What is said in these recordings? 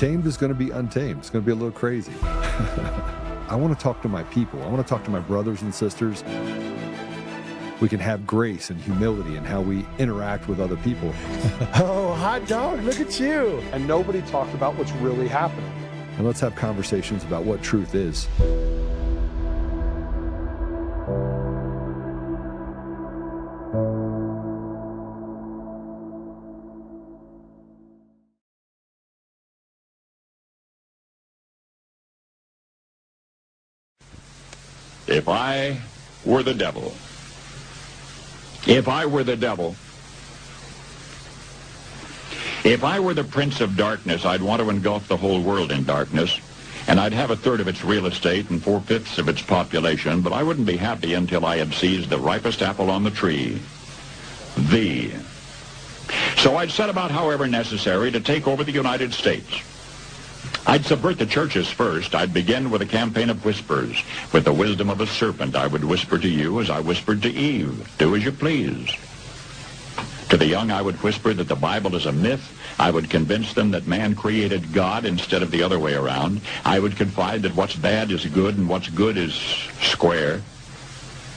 Tamed is going to be untamed. It's going to be a little crazy. I want to talk to my people. I want to talk to my brothers and sisters. We can have grace and humility in how we interact with other people. Oh, hot dog, look at you. And nobody talked about what's really happening. And let's have conversations about what truth is. If I were the devil, if I were the devil, if I were the prince of darkness, I'd want to engulf the whole world in darkness, and I'd have a third of its real estate and 4/5 of its population, but I wouldn't be happy until I had seized the ripest apple on the tree, thee. So I'd set about, however necessary, to take over the United States. I'd subvert the churches first. I'd begin with a campaign of whispers. With the wisdom of a serpent, I would whisper to you as I whispered to Eve, do as you please. To the young, I would whisper that the Bible is a myth. I would convince them that man created God instead of the other way around. I would confide that what's bad is good and what's good is square.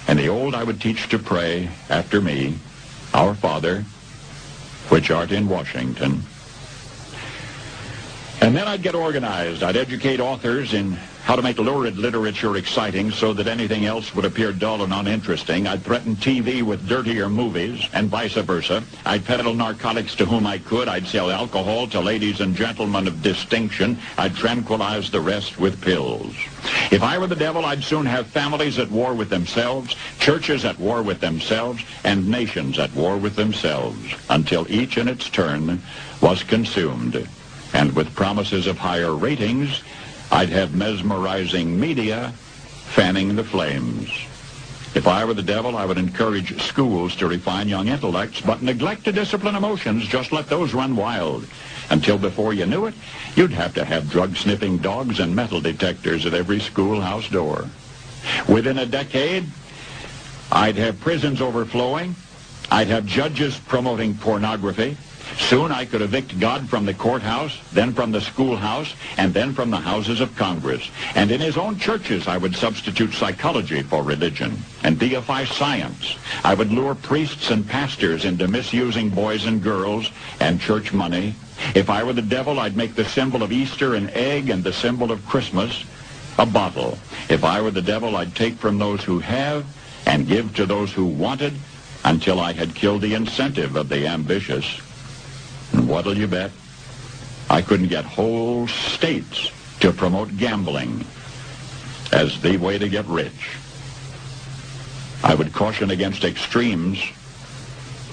And the old I would teach to pray after me, Our Father, which art in Washington. And then I'd get organized. I'd educate authors in how to make lurid literature exciting so that anything else would appear dull and uninteresting. I'd threaten TV with dirtier movies and vice versa. I'd peddle narcotics to whom I could. I'd sell alcohol to ladies and gentlemen of distinction. I'd tranquilize the rest with pills. If I were the devil, I'd soon have families at war with themselves, churches at war with themselves, and nations at war with themselves, until each in its turn was consumed. And with promises of higher ratings, I'd have mesmerizing media fanning the flames. If I were the devil, I would encourage schools to refine young intellects, but neglect to discipline emotions. Just let those run wild. Until before you knew it, you'd have to have drug-sniffing dogs and metal detectors at every schoolhouse door. Within a decade, I'd have prisons overflowing. I'd have judges promoting pornography. Soon I could evict God from the courthouse, then from the schoolhouse, and then from the houses of Congress. And in his own churches, I would substitute psychology for religion and deify science. I would lure priests and pastors into misusing boys and girls and church money. If I were the devil, I'd make the symbol of Easter an egg and the symbol of Christmas a bottle. If I were the devil, I'd take from those who have and give to those who wanted until I had killed the incentive of the ambitious. And what'll you bet? I couldn't get whole states to promote gambling as the way to get rich. I would caution against extremes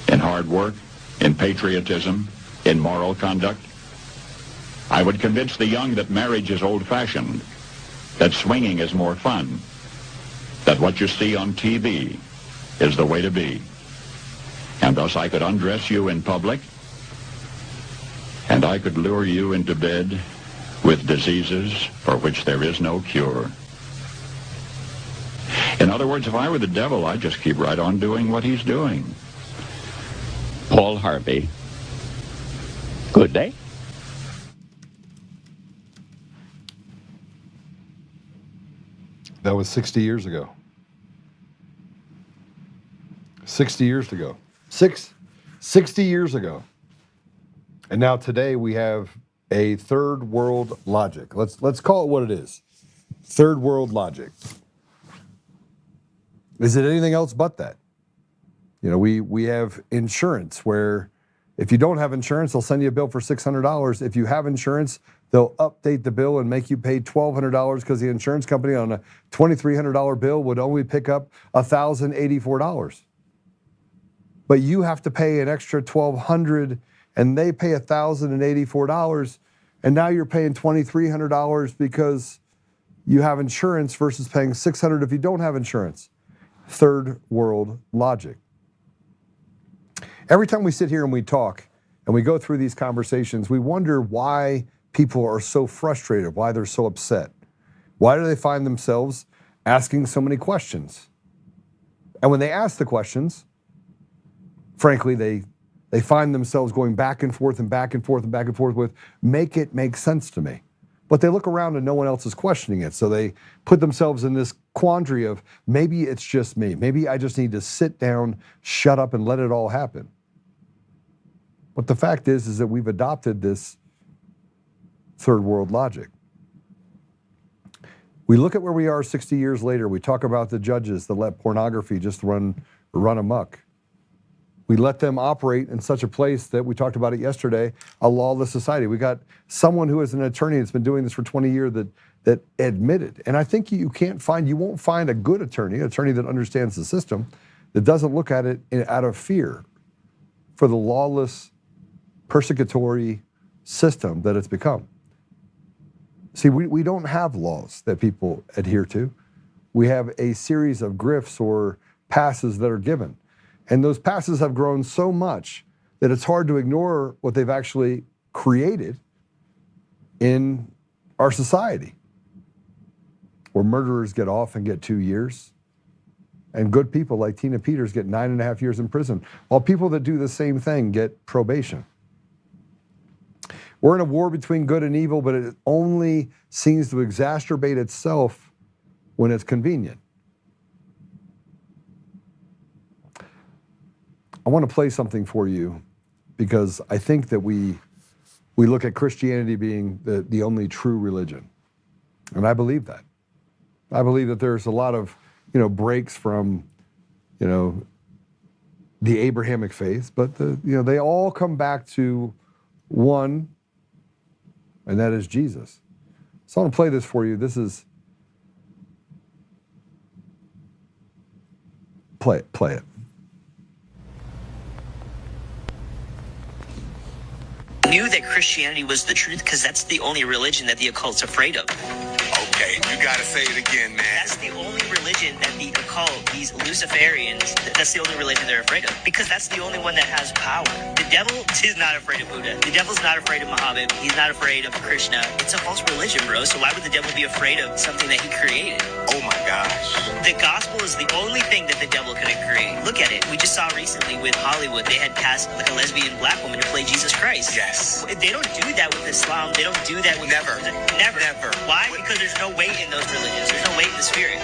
in hard work, in patriotism, in moral conduct. I would convince the young that marriage is old-fashioned, that swinging is more fun, that what you see on TV is the way to be. And thus I could undress you in public, and I could lure you into bed with diseases for which there is no cure. In other words, if I were the devil, I'd just keep right on doing what he's doing. Paul Harvey. Good day. That was 60 years ago. 60 years ago. 60 years ago. And now today we have a third world logic. Let's call it what it is. Third world logic. Is it anything else but that? You know, we have insurance where if you don't have insurance, they'll send you a bill for $600. If you have insurance, they'll update the bill and make you pay $1,200 because the insurance company on a $2,300 bill would only pick up $1,084. But you have to pay an extra $1,200 and they pay $1,084, and now you're paying $2,300 because you have insurance versus paying $600 if you don't have insurance. Third world logic. Every time we sit here and we talk and we go through these conversations, we wonder why people are so frustrated, why they're so upset. Why do they find themselves asking so many questions? And when they ask the questions, frankly, they They find themselves going back and forth and back and forth and back and forth with, make it make sense to me. But they look around and no one else is questioning it. So they put themselves in this quandary of, maybe it's just me. Maybe I just need to sit down, shut up, and let it all happen. But the fact is that we've adopted this third world logic. We look at where we are 60 years later. We talk about the judges that let pornography just run amok. We let them operate in such a place that we talked about it yesterday, a lawless society. We got someone who is an attorney that's been doing this for 20 years that admitted, and I think you won't find a good attorney that understands the system, that doesn't look at it out of fear for the lawless, persecutory system that it's become. See, we don't have laws that people adhere to. We have a series of grifts or passes that are given. And those passes have grown so much that it's hard to ignore what they've actually created in our society, where murderers get off and get 2 years, and good people like Tina Peters get 9.5 years in prison, while people that do the same thing get probation. We're in a war between good and evil, but it only seems to exacerbate itself when it's convenient. I want to play something for you because I think that we look at Christianity being the only true religion. And I believe that. I believe that there's a lot of, breaks from, the Abrahamic faith, but they all come back to one, and that is Jesus. So I want to play this for you. This is, play it. Knew that Christianity was the truth because that's the only religion that the occult's afraid of. Okay, you gotta say it again, man. That's the only religion that the occult, these Luciferians, that's the only religion they're afraid of. Because that's the only one that has power. The devil is not afraid of Buddha. The devil's not afraid of Muhammad. He's not afraid of Krishna. It's a false religion, bro. So why would the devil be afraid of something that he created? Oh my gosh. The gospel is the only thing that the devil could create. Look at it. We just saw recently with Hollywood, they had cast like a lesbian black woman to play Jesus Christ. Yes. They don't do that with Islam. They don't do that with... Never. Why? Because there's no weight in those religions. There's no weight in the spirit.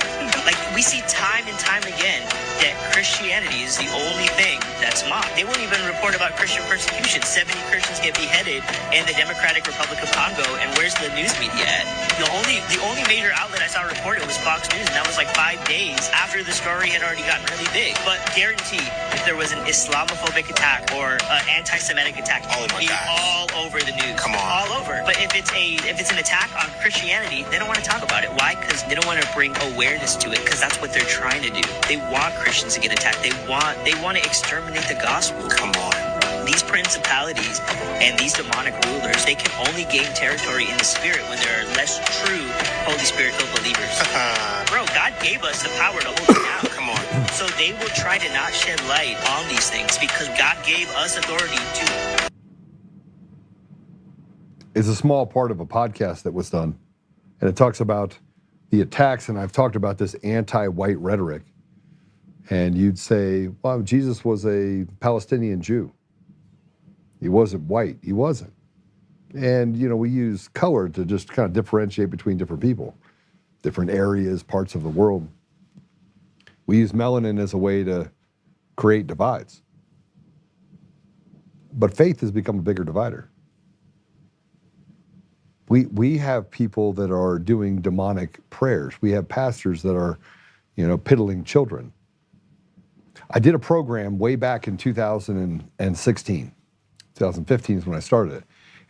Like, we see time and time again that Christianity is the only thing that's mocked. They won't even report about Christian persecution. 70 Christians get beheaded in the Democratic Republic of Congo, and where's the news media at? The only major outlet I saw report it was Fox News, and that was like 5 days after the story had already gotten really big. But guaranteed, if there was an Islamophobic attack or an anti-Semitic attack, it would be all over the news. Come on. All over. But if it's an attack on Christianity, they don't want to talk about it. Why? Because they don't want to bring awareness to it, because that's what they're trying to do. They want Christians to get attacked. They want to exterminate the gospel. Come on. These principalities and these demonic rulers, they can only gain territory in the spirit when there are less true Holy Spirit-filled believers. Bro, God gave us the power to hold it down. Come on. So they will try to not shed light on these things because God gave us authority to. Is a small part of a podcast that was done, and it talks about the attacks, and I've talked about this anti-white rhetoric. And you'd say, well, Jesus was a Palestinian Jew. He wasn't white. He wasn't. And, we use color to just kind of differentiate between different people, different areas, parts of the world. We use melanin as a way to create divides. But faith has become a bigger divider. We have people that are doing demonic prayers. We have pastors that are, piddling children. I did a program way back in 2016. 2015 is when I started it.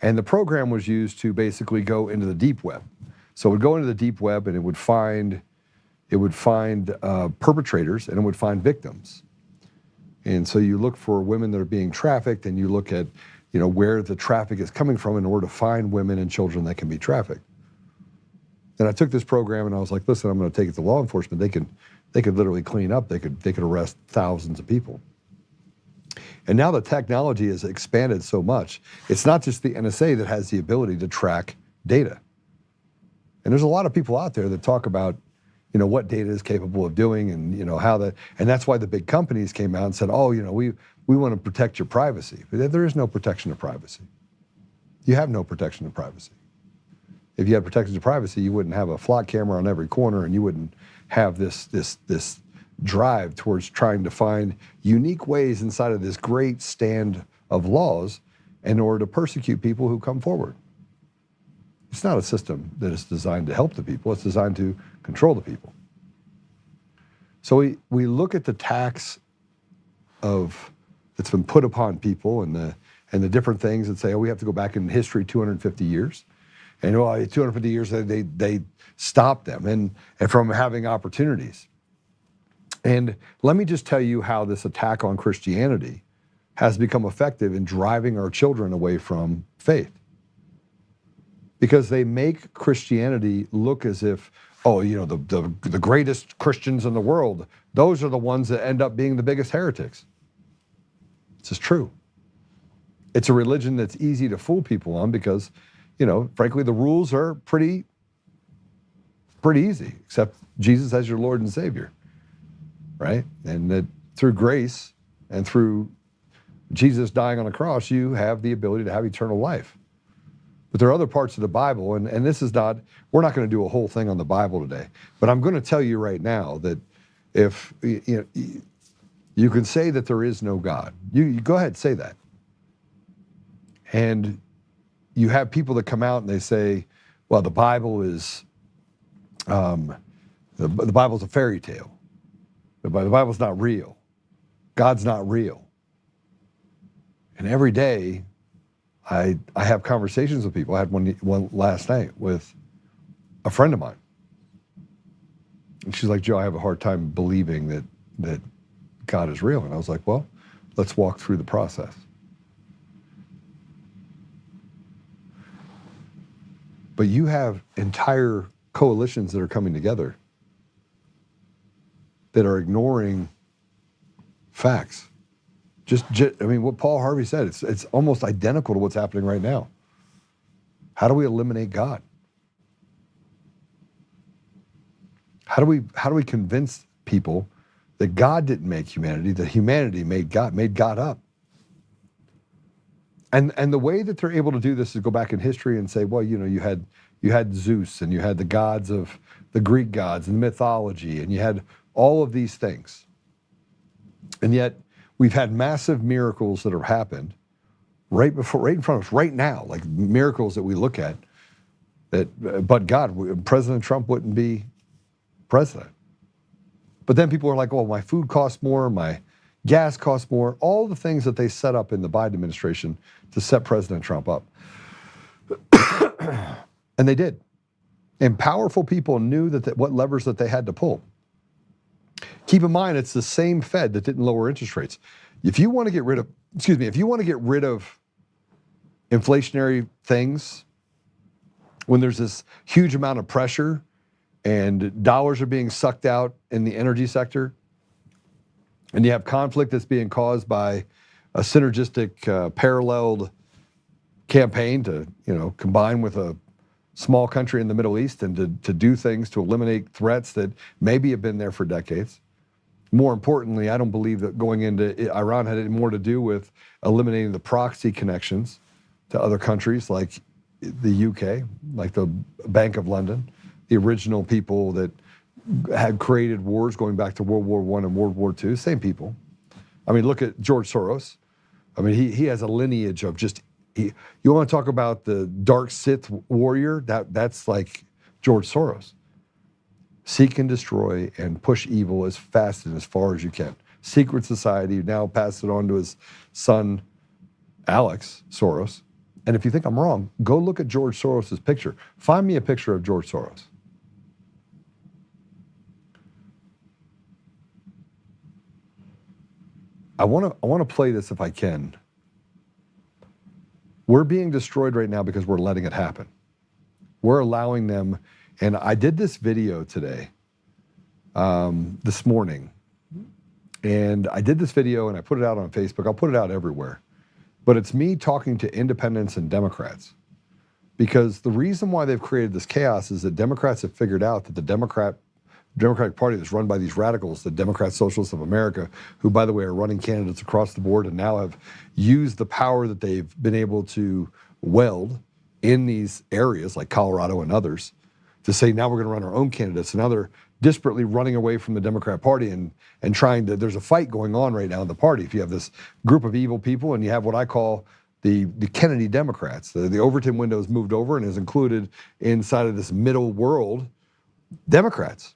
And the program was used to basically go into the deep web. So it would go into the deep web and it would find perpetrators and it would find victims. And so you look for women that are being trafficked and you look at where the traffic is coming from in order to find women and children that can be trafficked. And I took this program and I was like, listen, I'm going to take it to law enforcement. They could literally clean up. They could arrest thousands of people. And now the technology has expanded so much. It's not just the NSA that has the ability to track data. And there's a lot of people out there that talk about, what data is capable of doing and, how that, and that's why the big companies came out and said, oh, we want to protect your privacy. But there is no protection of privacy. You have no protection of privacy. If you had protection of privacy, you wouldn't have a flock camera on every corner, and you wouldn't have this drive towards trying to find unique ways inside of this great stand of laws in order to persecute people who come forward. It's not a system that is designed to help the people. It's designed to control the people. So we look at the tax that's been put upon people and the different things that say, oh, we have to go back in history 250 years. And 250 years they stopped them and from having opportunities. And let me just tell you how this attack on Christianity has become effective in driving our children away from faith. Because they make Christianity look as if, oh, the greatest Christians in the world, those are the ones that end up being the biggest heretics. This is true. It's a religion that's easy to fool people on because, frankly, the rules are pretty easy, except Jesus as your Lord and Savior, right? And that through grace and through Jesus dying on the cross, you have the ability to have eternal life. But there are other parts of the Bible, and this is not, we're not going to do a whole thing on the Bible today, but I'm going to tell you right now that if, you can say that there is no God. You go ahead, say that. And you have people that come out and they say, well, the Bible is, the Bible's a fairy tale. The Bible's not real. God's not real. And every day, I have conversations with people. I had one last night with a friend of mine. And she's like, Joe, I have a hard time believing that God is real. And I was like, well, let's walk through the process. But you have entire coalitions that are coming together that are ignoring facts. What Paul Harvey said, it's almost identical to what's happening right now. How do we eliminate God? How do we convince people that God didn't make humanity, that humanity made God up? And the way that they're able to do this is go back in history and say, well, you had Zeus and you had the gods of the Greek gods and mythology, and you had all of these things. And yet we've had massive miracles that have happened right in front of us, right now, like miracles that we look at but God, President Trump wouldn't be president. But then people are like, oh, my food costs more, my gas costs more, all the things that they set up in the Biden administration to set President Trump up. And they did. And powerful people knew what levers that they had to pull. Keep in mind, it's the same Fed that didn't lower interest rates. If you want to get rid of inflationary things, when there's this huge amount of pressure and dollars are being sucked out in the energy sector, and you have conflict that's being caused by a synergistic, paralleled campaign to, combine with a small country in the Middle East and to do things to eliminate threats that maybe have been there for decades. More importantly, I don't believe that going into Iran had any more to do with eliminating the proxy connections to other countries like the UK, like the Bank of London, the original people that had created wars going back to World War I and World War II, same people. I mean, look at George Soros. I mean, he has a lineage of just, you want to talk about the dark Sith warrior? That's like George Soros. Seek and destroy and push evil as fast and as far as you can. Secret society, now passed it on to his son, Alex Soros. And if you think I'm wrong, go look at George Soros' picture. Find me a picture of George Soros. I want to play this if I can. We're being destroyed right now because we're letting it happen. We're allowing them, and I did this video today, this morning, and I did this video and I put it out on Facebook. I'll put it out everywhere. But it's me talking to independents and Democrats, because the reason why they've created this chaos is that Democrats have figured out that the Democratic Party that's run by these radicals, the Democrat Socialists of America, who, by the way, are running candidates across the board and now have used the power that they've been able to weld in these areas like Colorado and others to say, now we're going to run our own candidates. And now they're desperately running away from the Democrat Party and trying to, there's a fight going on right now in the party. If you have this group of evil people and you have what I call the Kennedy Democrats, the Overton window is moved over and is included inside of this middle world Democrats.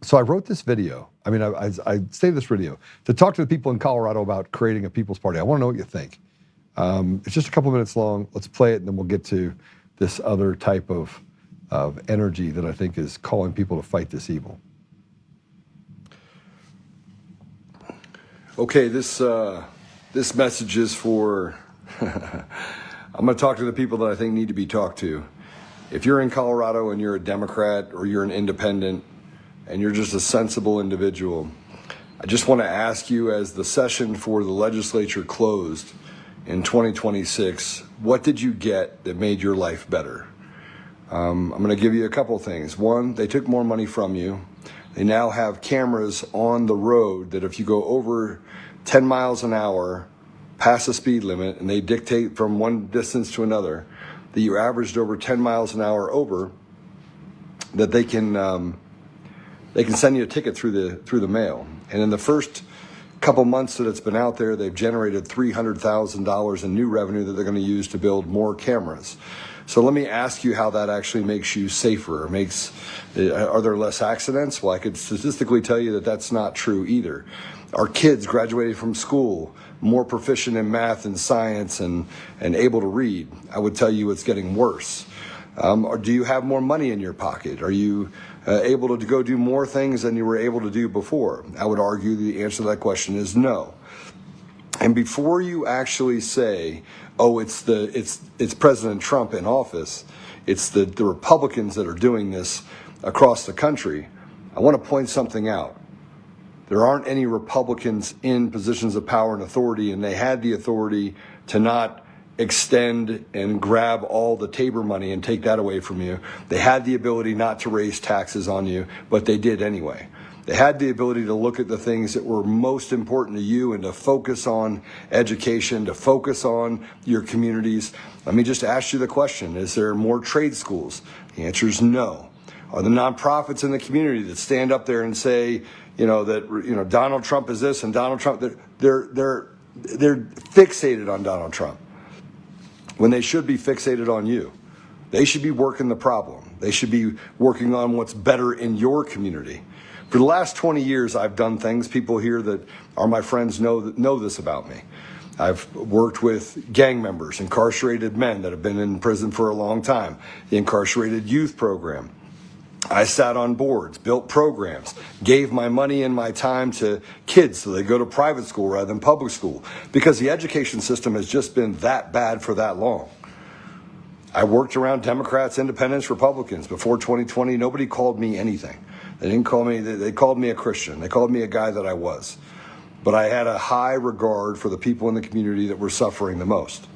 So I wrote this video. I mean, I saved this video to talk to the people in Colorado about creating a People's Party. I want to know what you think. It's just a couple minutes long. Let's play it, and then we'll get to this other type of energy that I think is calling people to fight this evil. Okay, this message is for, I'm going to talk to the people that I think need to be talked to. If you're in Colorado and you're a Democrat or you're an independent and you're just a sensible individual, I just want to ask you, as the session for the legislature closed in 2026, what did you get that made your life better? I'm going to give you a couple things. One, they took more money from you. They now have cameras on the road that if you go over 10 miles an hour past the speed limit, and they dictate from one distance to another that you averaged over 10 miles an hour over, that they can send you a ticket through the mail. And in the first couple months that it's been out there, they've generated $300,000 in new revenue that they're going to use to build more cameras. So let me ask you how that actually makes you safer. Are there less accidents? Well, I could statistically tell you that that's not true either. Are kids graduating from school more proficient in math and science and able to read? I would tell you it's getting worse. Or do you have more money in your pocket? Are you able to go do more things than you were able to do before? I would argue the answer to that question is no. And before you actually say, oh, it's President Trump in office, it's the Republicans that are doing this across the country, I want to point something out. There aren't any Republicans in positions of power and authority, and they had the authority to not extend and grab all the Tabor money and take that away from you. They had the ability not to raise taxes on you, but they did anyway. They had the ability to look at the things that were most important to you and to focus on education, to focus on your communities. Let me just ask you the question, is there more trade schools? The answer is no. Are the nonprofits in the community that stand up there and say, that Donald Trump is this and Donald Trump, they're fixated on Donald Trump when they should be fixated on you? They should be working the problem. They should be working on what's better in your community. For the last 20 years, I've done things. People here that are my friends know this about me. I've worked with gang members, incarcerated men that have been in prison for a long time, the incarcerated youth program. I sat on boards, built programs, gave my money and my time to kids so they go to private school rather than public school, because the education system has just been that bad for that long. I worked around Democrats, independents, Republicans. Before 2020, nobody called me anything. They didn't call me, they called me a Christian. They called me a guy that I was. But I had a high regard for the people in the community that were suffering the most.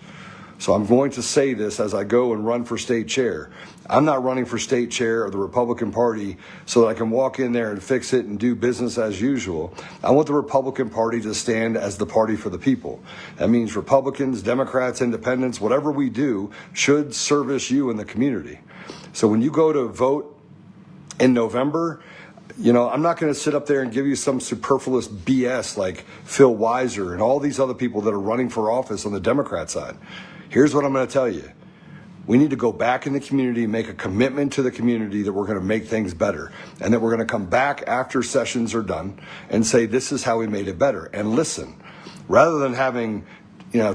So I'm going to say this as I go and run for state chair. I'm not running for state chair of the Republican Party so that I can walk in there and fix it and do business as usual. I want the Republican Party to stand as the party for the people. That means Republicans, Democrats, independents, whatever we do should service you in the community. So when you go to vote in November, I'm not going to sit up there and give you some superfluous BS like Phil Weiser and all these other people that are running for office on the Democrat side. Here's what I'm going to tell you. We need to go back in the community and make a commitment to the community that we're going to make things better, and that we're going to come back after sessions are done and say, this is how we made it better. And listen, rather than having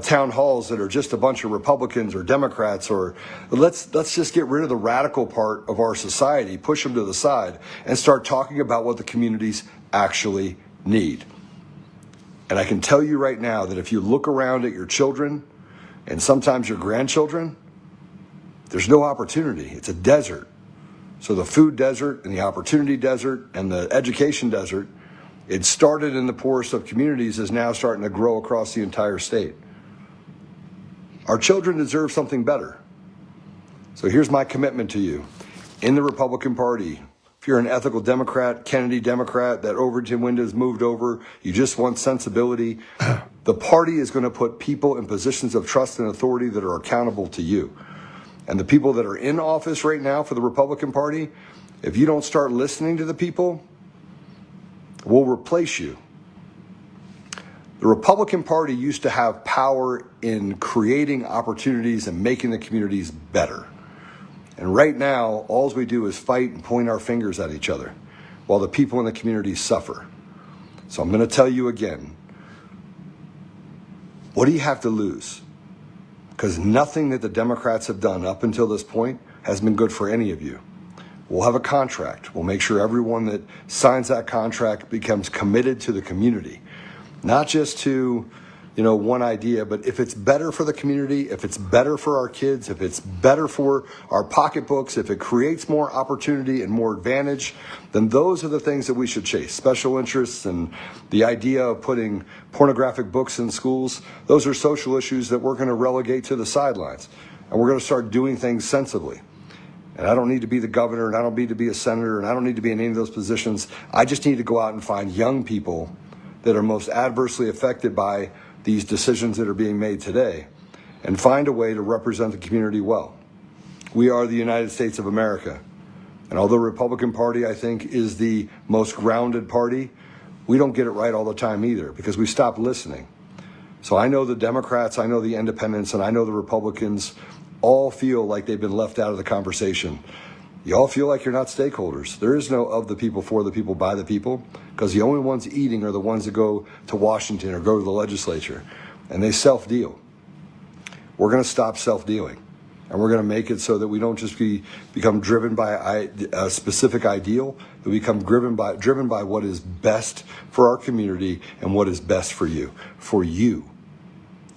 town halls that are just a bunch of Republicans or Democrats, or let's just get rid of the radical part of our society, push them to the side, and start talking about what the communities actually need. And I can tell you right now that if you look around at your children and sometimes your grandchildren, there's no opportunity. It's a desert. So the food desert and the opportunity desert and the education desert, it started in the poorest of communities, is now starting to grow across the entire state. Our children deserve something better. So here's my commitment to you. In the Republican Party, if you're an ethical Democrat, Kennedy Democrat, that Overton window's moved over, you just want sensibility, the party is going to put people in positions of trust and authority that are accountable to you. And the people that are in office right now for the Republican Party, if you don't start listening to the people, will replace you. The Republican Party used to have power in creating opportunities and making the communities better. And right now, all we do is fight and point our fingers at each other while the people in the community suffer. So I'm going to tell you again, what do you have to lose? Because nothing that the Democrats have done up until this point has been good for any of you. We'll have a contract. We'll make sure everyone that signs that contract becomes committed to the community. Not just to, one idea, but if it's better for the community, if it's better for our kids, if it's better for our pocketbooks, if it creates more opportunity and more advantage, then those are the things that we should chase. Special interests and the idea of putting pornographic books in schools, those are social issues that we're going to relegate to the sidelines. And we're going to start doing things sensibly. And I don't need to be the governor, and I don't need to be a senator, and I don't need to be in any of those positions. I just need to go out and find young people that are most adversely affected by these decisions that are being made today and find a way to represent the community well. We are the United States of America. And although the Republican Party, I think, is the most grounded party, we don't get it right all the time either because we stopped listening. So I know the Democrats, I know the independents, and I know the Republicans all feel like they've been left out of the conversation. You all feel like you're not stakeholders. There is no of the people, for the people, by the people, because the only ones eating are the ones that go to Washington or go to the legislature, and they self-deal. We're going to stop self-dealing, and we're going to make it so that we don't just become driven by a specific ideal, but we become driven by what is best for our community and what is best for you.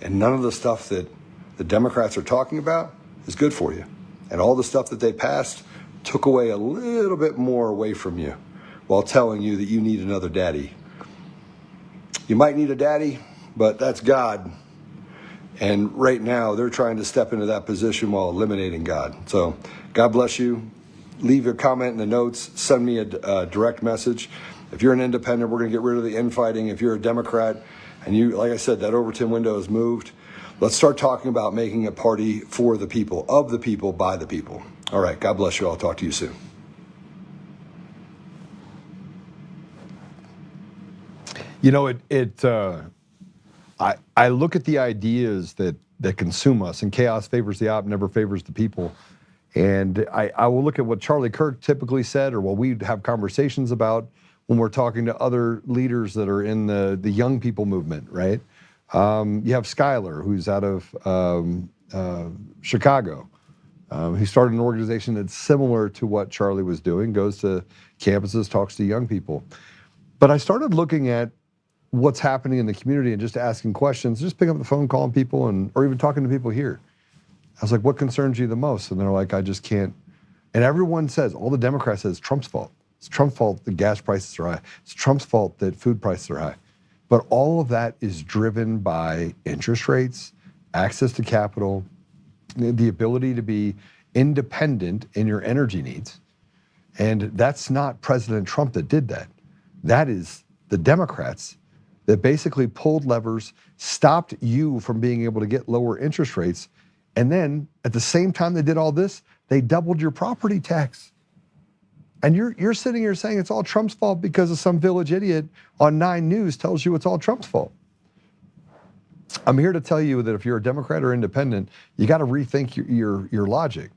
And none of the stuff that the Democrats are talking about is good for you. And all the stuff that they passed took away a little bit more away from you while telling you that you need another daddy. You might need a daddy, but that's God. And right now, they're trying to step into that position while eliminating God. So God bless you. Leave your comment in the notes. Send me a direct message. If you're an independent, we're going to get rid of the infighting. If you're a Democrat, and you, like I said, that Overton window is moved, let's start talking about making a party for the people, of the people, by the people. All right. God bless you all. Talk to you soon. I look at the ideas that consume us, and chaos favors the op, never favors the people. And I will look at what Charlie Kirk typically said, or what we have conversations about when we're talking to other leaders that are in the young people movement, right? You have Skylar, who's out of Chicago. He started an organization that's similar to what Charlie was doing, goes to campuses, talks to young people. But I started looking at what's happening in the community and just asking questions, just picking up the phone, calling people, or even talking to people here. I was like, what concerns you the most? And they're like, I just can't. And everyone says, all the Democrats says, Trump's fault. It's Trump's fault that gas prices are high. It's Trump's fault that food prices are high. But all of that is driven by interest rates, access to capital, the ability to be independent in your energy needs. And that's not President Trump that did that. That is the Democrats that basically pulled levers, stopped you from being able to get lower interest rates. And then at the same time they did all this, they doubled your property tax. And you're sitting here saying it's all Trump's fault because of some village idiot on 9 News tells you it's all Trump's fault. I'm here to tell you that if you're a Democrat or independent, you got to rethink your logic.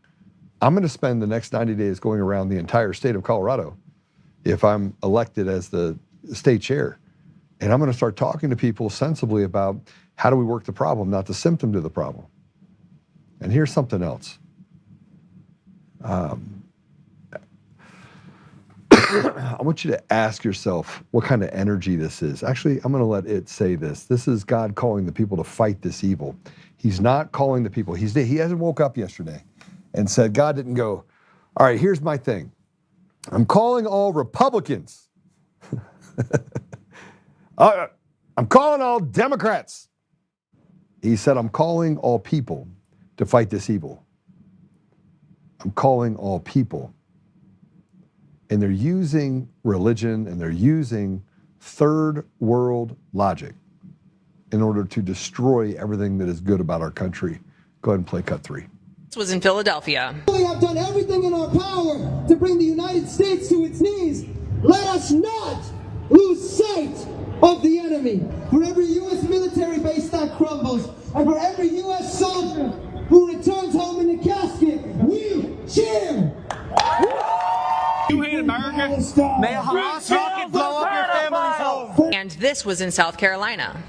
I'm going to spend the next 90 days going around the entire state of Colorado if I'm elected as the state chair. And I'm going to start talking to people sensibly about how do we work the problem, not the symptom to the problem. And here's something else. I want you to ask yourself what kind of energy this is. Actually, I'm going to let it say this. This is God calling the people to fight this evil. He's not calling the people. He hasn't woke up yesterday and said, God didn't go, all right, here's my thing. I'm calling all Republicans. I'm calling all Democrats. He said, I'm calling all people to fight this evil. I'm calling all people And they're using religion and they're using third world logic in order to destroy everything that is good about our country. Go ahead and play cut 3. This was in Philadelphia. We have done everything in our power to bring the United States to its knees. Let us not lose sight of the enemy. For every U.S. military base that crumbles, and for every U.S. soldier who returns home in a casket, we cheer. You hate America? May a Hamas rocket blow up your family's home. And this was in South Carolina.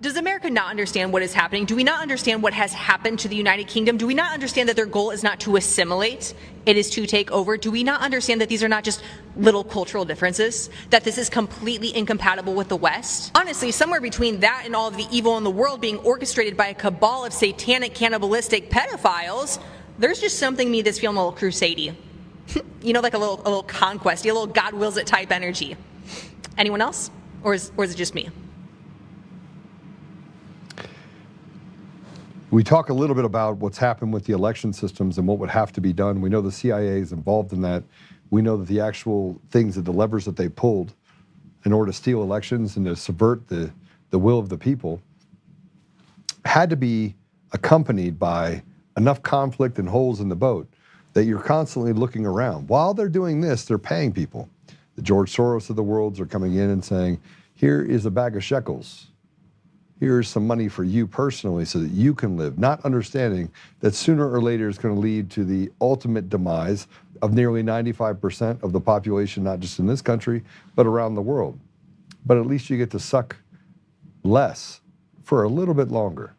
Does America not understand what is happening? Do we not understand what has happened to the United Kingdom? Do we not understand that their goal is not to assimilate? It is to take over? Do we not understand that these are not just little cultural differences? That this is completely incompatible with the West? Honestly, somewhere between that and all of the evil in the world being orchestrated by a cabal of satanic, cannibalistic pedophiles, there's just something in me that's feeling a little crusade-y. You know, like a little conquest, a little God wills it type energy. Anyone else? Or is it just me? We talk a little bit about what's happened with the election systems and what would have to be done. We know the CIA is involved in that. We know that the actual things, the levers that they pulled in order to steal elections and to subvert the will of the people had to be accompanied by enough conflict and holes in the boat that you're constantly looking around. While they're doing this, they're paying people. The George Soros of the world are coming in and saying, here is a bag of shekels. Here's some money for you personally so that you can live, not understanding that sooner or later it's going to lead to the ultimate demise of nearly 95% of the population, not just in this country, but around the world. But at least you get to suck less for a little bit longer.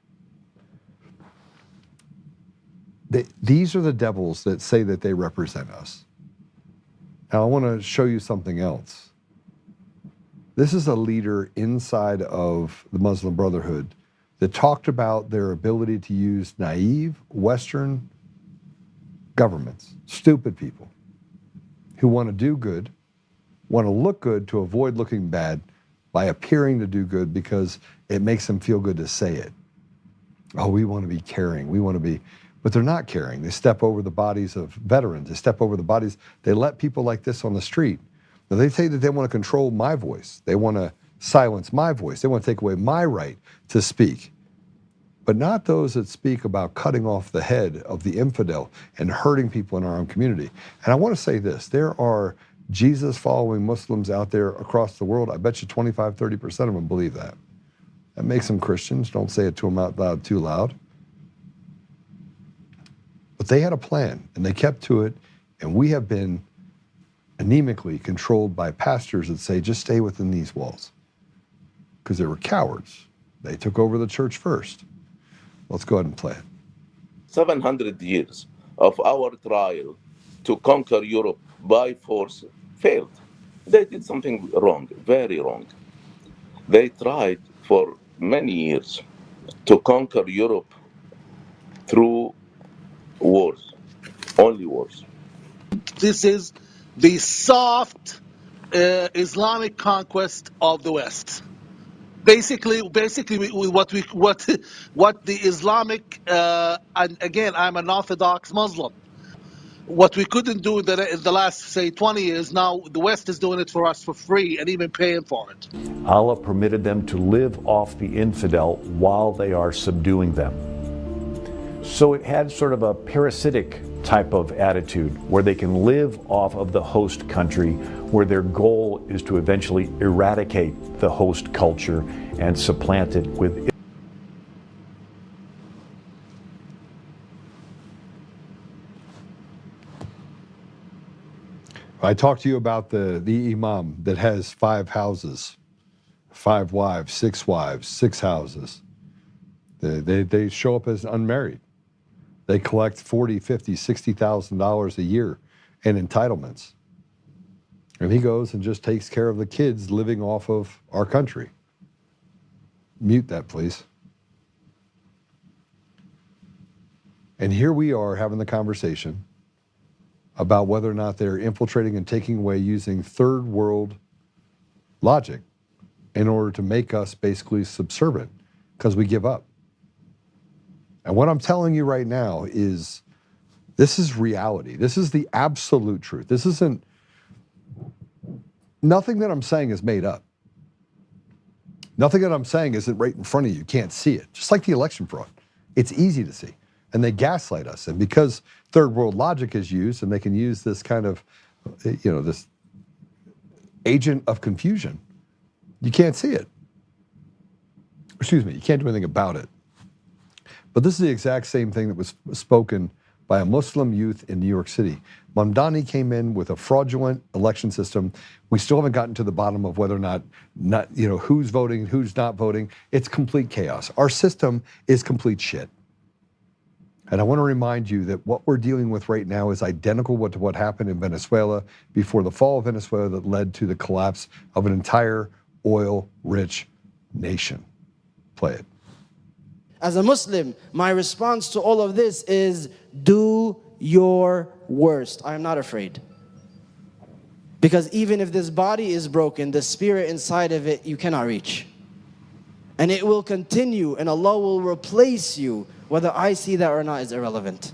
These are the devils that say that they represent us. Now I want to show you something else. This is a leader inside of the Muslim Brotherhood that talked about their ability to use naive Western governments, stupid people who want to do good, want to look good to avoid looking bad by appearing to do good because it makes them feel good to say it. Oh, we want to be caring, we want to be, but they're not caring. They step over the bodies of veterans, they step over the bodies, they let people like this on the street. Now, they say that they want to control my voice. They want to silence my voice. They want to take away my right to speak. But not those that speak about cutting off the head of the infidel and hurting people in our own community. And I want to say this, there are Jesus-following Muslims out there across the world. I bet you 25, 30% of them believe that. That makes them Christians. Don't say it to them out loud too loud. But they had a plan, and they kept to it, and we have been anemically controlled by pastors that say, just stay within these walls. Because they were cowards. They took over the church first. Let's go ahead and play it. 700 years of our trial to conquer Europe by force failed. They did something wrong, very wrong. They tried for many years to conquer Europe through wars, only wars. This is the soft Islamic conquest of the West. Basically, what the Islamic and again, I'm an Orthodox Muslim. What we couldn't do in the last, say, 20 years, now the West is doing it for us for free and even paying for it. Allah permitted them to live off the infidel while they are subduing them. So it had sort of a parasitic type of attitude where they can live off of the host country, where their goal is to eventually eradicate the host culture and supplant it with. I talked to you about the imam that has 5 houses, 5 wives, 6 houses. They show up as unmarried. They collect $40,000, $50,000, $60,000 a year in entitlements. And he goes and just takes care of the kids living off of our country. Mute that, please. And here we are having the conversation about whether or not they're infiltrating and taking away using third world logic in order to make us basically subservient because we give up. And what I'm telling you right now is this is reality. This is the absolute truth. This isn't, nothing that I'm saying is made up. Nothing that I'm saying isn't right in front of you. You can't see it. Just like the election fraud. It's easy to see. And they gaslight us. And because third world logic is used, and they can use this kind of, this agent of confusion, you can't see it. Excuse me, you can't do anything about it. But this is the exact same thing that was spoken by a Muslim youth in New York City. Mamdani came in with a fraudulent election system. We still haven't gotten to the bottom of whether or not who's voting, who's not voting. It's complete chaos. Our system is complete shit. And I want to remind you that what we're dealing with right now is identical to what happened in Venezuela before the fall of Venezuela that led to the collapse of an entire oil-rich nation. Play it. As a Muslim, my response to all of this is do your worst. I am not afraid. Because even if this body is broken, the spirit inside of it, you cannot reach. And it will continue, and Allah will replace you. Whether I see that or not is irrelevant.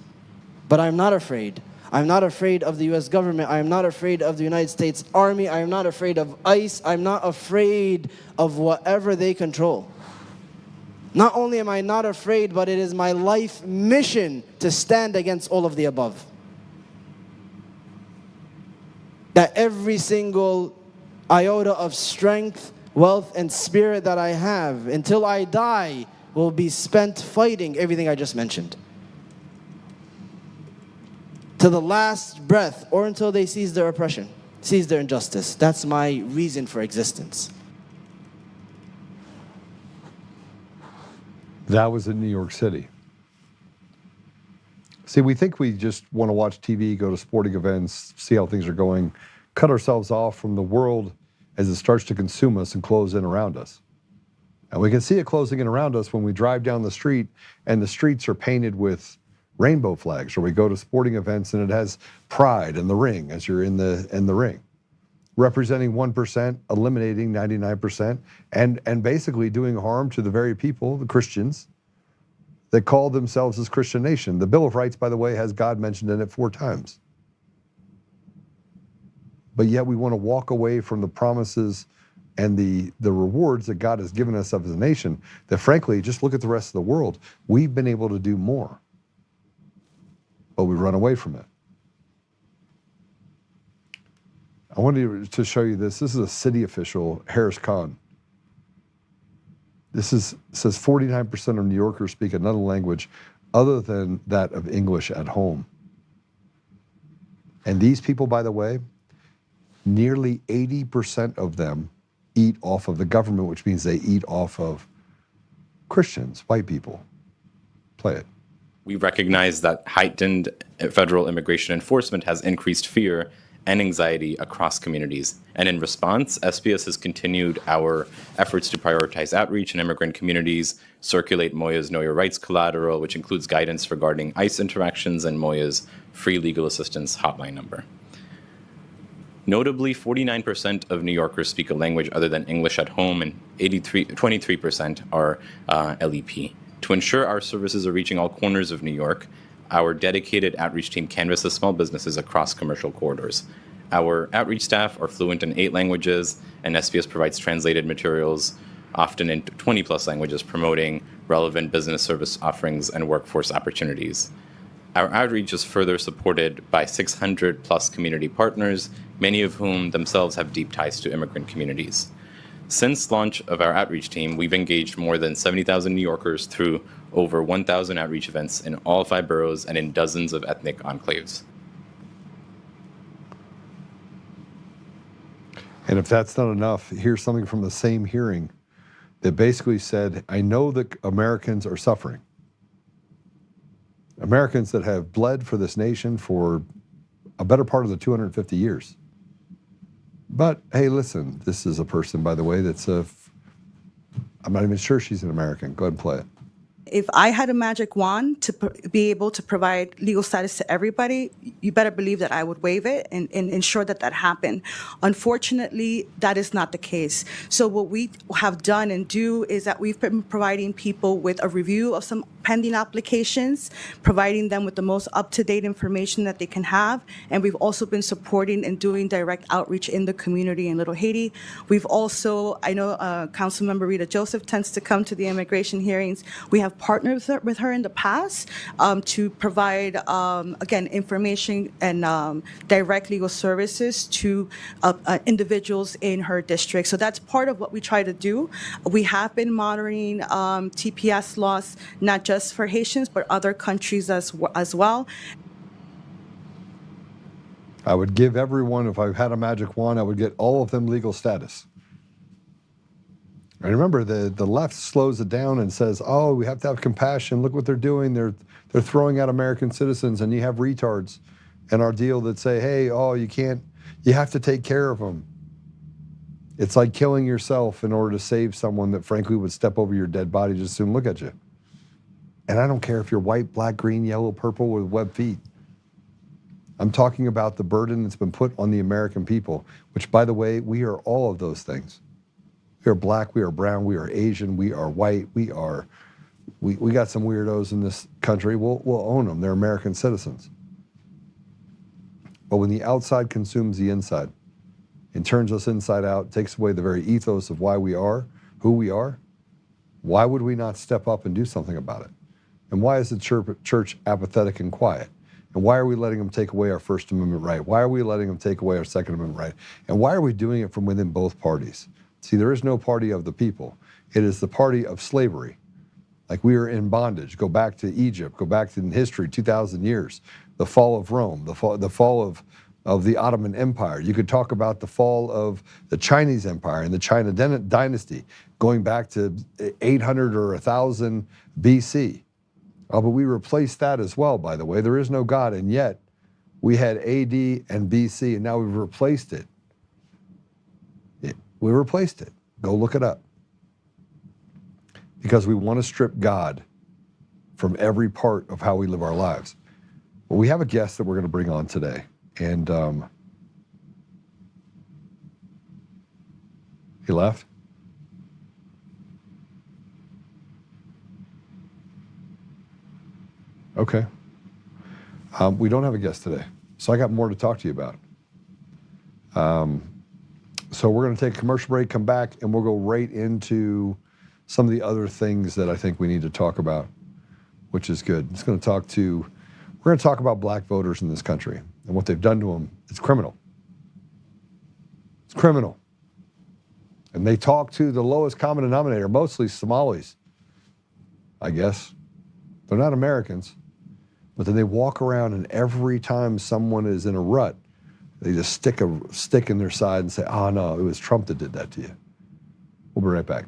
But I'm not afraid. I'm not afraid of the US government. I am not afraid of the United States Army. I am not afraid of ICE. I'm not afraid of whatever they control. Not only am I not afraid, but it is my life mission to stand against all of the above. That every single iota of strength, wealth, and spirit that I have until I die will be spent fighting everything I just mentioned. To the last breath, or until they cease their oppression, cease their injustice. That's my reason for existence. That was in New York City. See, we think we just want to watch TV, go to sporting events, see how things are going, cut ourselves off from the world as it starts to consume us and close in around us. And we can see it closing in around us when we drive down the street and the streets are painted with rainbow flags, or we go to sporting events and it has pride in the ring as you're in the ring, representing 1%, eliminating 99%, and basically doing harm to the very people, the Christians, that call themselves as Christian nation. The Bill of Rights, by the way, has God mentioned in it 4 times. But yet we want to walk away from the promises and the rewards that God has given us as a nation, that frankly, just look at the rest of the world, we've been able to do more. But we run away from it. I wanted to show you this. This is a city official, Harris Khan. This says 49% of New Yorkers speak another language other than that of English at home. And these people, by the way, nearly 80% of them eat off of the government, which means they eat off of Christians, white people. Play it. We recognize that heightened federal immigration enforcement has increased fear and anxiety across communities. And in response, SPS has continued our efforts to prioritize outreach in immigrant communities, circulate Moya's Know Your Rights collateral, which includes guidance regarding ICE interactions and Moya's free legal assistance hotline number. Notably, 49% of New Yorkers speak a language other than English at home, and 23% are LEP. To ensure our services are reaching all corners of New York, our dedicated outreach team canvasses small businesses across commercial corridors. Our outreach staff are fluent in 8 languages, and SPS provides translated materials, often in 20+ languages, promoting relevant business service offerings and workforce opportunities. Our outreach is further supported by 600+ community partners, many of whom themselves have deep ties to immigrant communities. Since launch of our outreach team, we've engaged more than 70,000 New Yorkers through over 1,000 outreach events in all 5 boroughs and in dozens of ethnic enclaves. And if that's not enough, here's something from the same hearing that basically said, I know that Americans are suffering. Americans that have bled for this nation for a better part of the 250 years. But hey, listen, this is a person, by the way, I'm not even sure she's an American. Go ahead and play it. If I had a magic wand to be able to provide legal status to everybody, you better believe that I would waive it and ensure that that happened. Unfortunately, that is not the case. So what we have done and do is that we've been providing people with a review of some pending applications, providing them with the most up-to-date information that they can have, and we've also been supporting and doing direct outreach in the community in Little Haiti. We've also, I know Councilmember Rita Joseph tends to come to the immigration hearings. We have partnered with her in the past to provide, again, information and direct legal services to individuals in her district. So that's part of what we try to do. We have been monitoring TPS laws, not just for Haitians, but other countries as well. I would give everyone, if I had a magic wand, I would get all of them legal status. And remember, the left slows it down and says, oh, we have to have compassion. Look what they're doing. They're throwing out American citizens, and you have retards in our deal that say, hey, oh, you have to take care of them. It's like killing yourself in order to save someone that frankly would step over your dead body just as soon look at you. And I don't care if you're white, black, green, yellow, purple with webbed feet. I'm talking about the burden that's been put on the American people, which, by the way, we are all of those things. We are black, we are brown, we are Asian, we are white, we got some weirdos in this country. We'll own them. They're American citizens. But when the outside consumes the inside and turns us inside out, takes away the very ethos of why we are, who we are, why would we not step up and do something about it? And why is the church apathetic and quiet? And why are we letting them take away our First Amendment right? Why are we letting them take away our Second Amendment right? And why are we doing it from within both parties? See, there is no party of the people. It is the party of slavery. Like we are in bondage. Go back to Egypt. Go back to history, 2,000 years. The fall of Rome, the fall of the Ottoman Empire. You could talk about the fall of the Chinese Empire and the China dynasty, going back to 800 or 1000 BC. Oh, but we replaced that as well, by the way. There is no God, and yet we had AD and BC, and now we've replaced it. We replaced it. Go look it up. Because we want to strip God from every part of how we live our lives. Well, we have a guest that we're going to bring on today, and he left. Okay. We don't have a guest today, so I got more to talk to you about. So we're going to take a commercial break, come back, and we'll go right into some of the other things that I think we need to talk about, which is good. We're going to talk about black voters in this country and what they've done to them. It's criminal. It's criminal. And they talk to the lowest common denominator, mostly Somalis, I guess. They're not Americans. But then they walk around, and every time someone is in a rut, they just stick a stick in their side and say, oh no, it was Trump that did that to you. We'll be right back.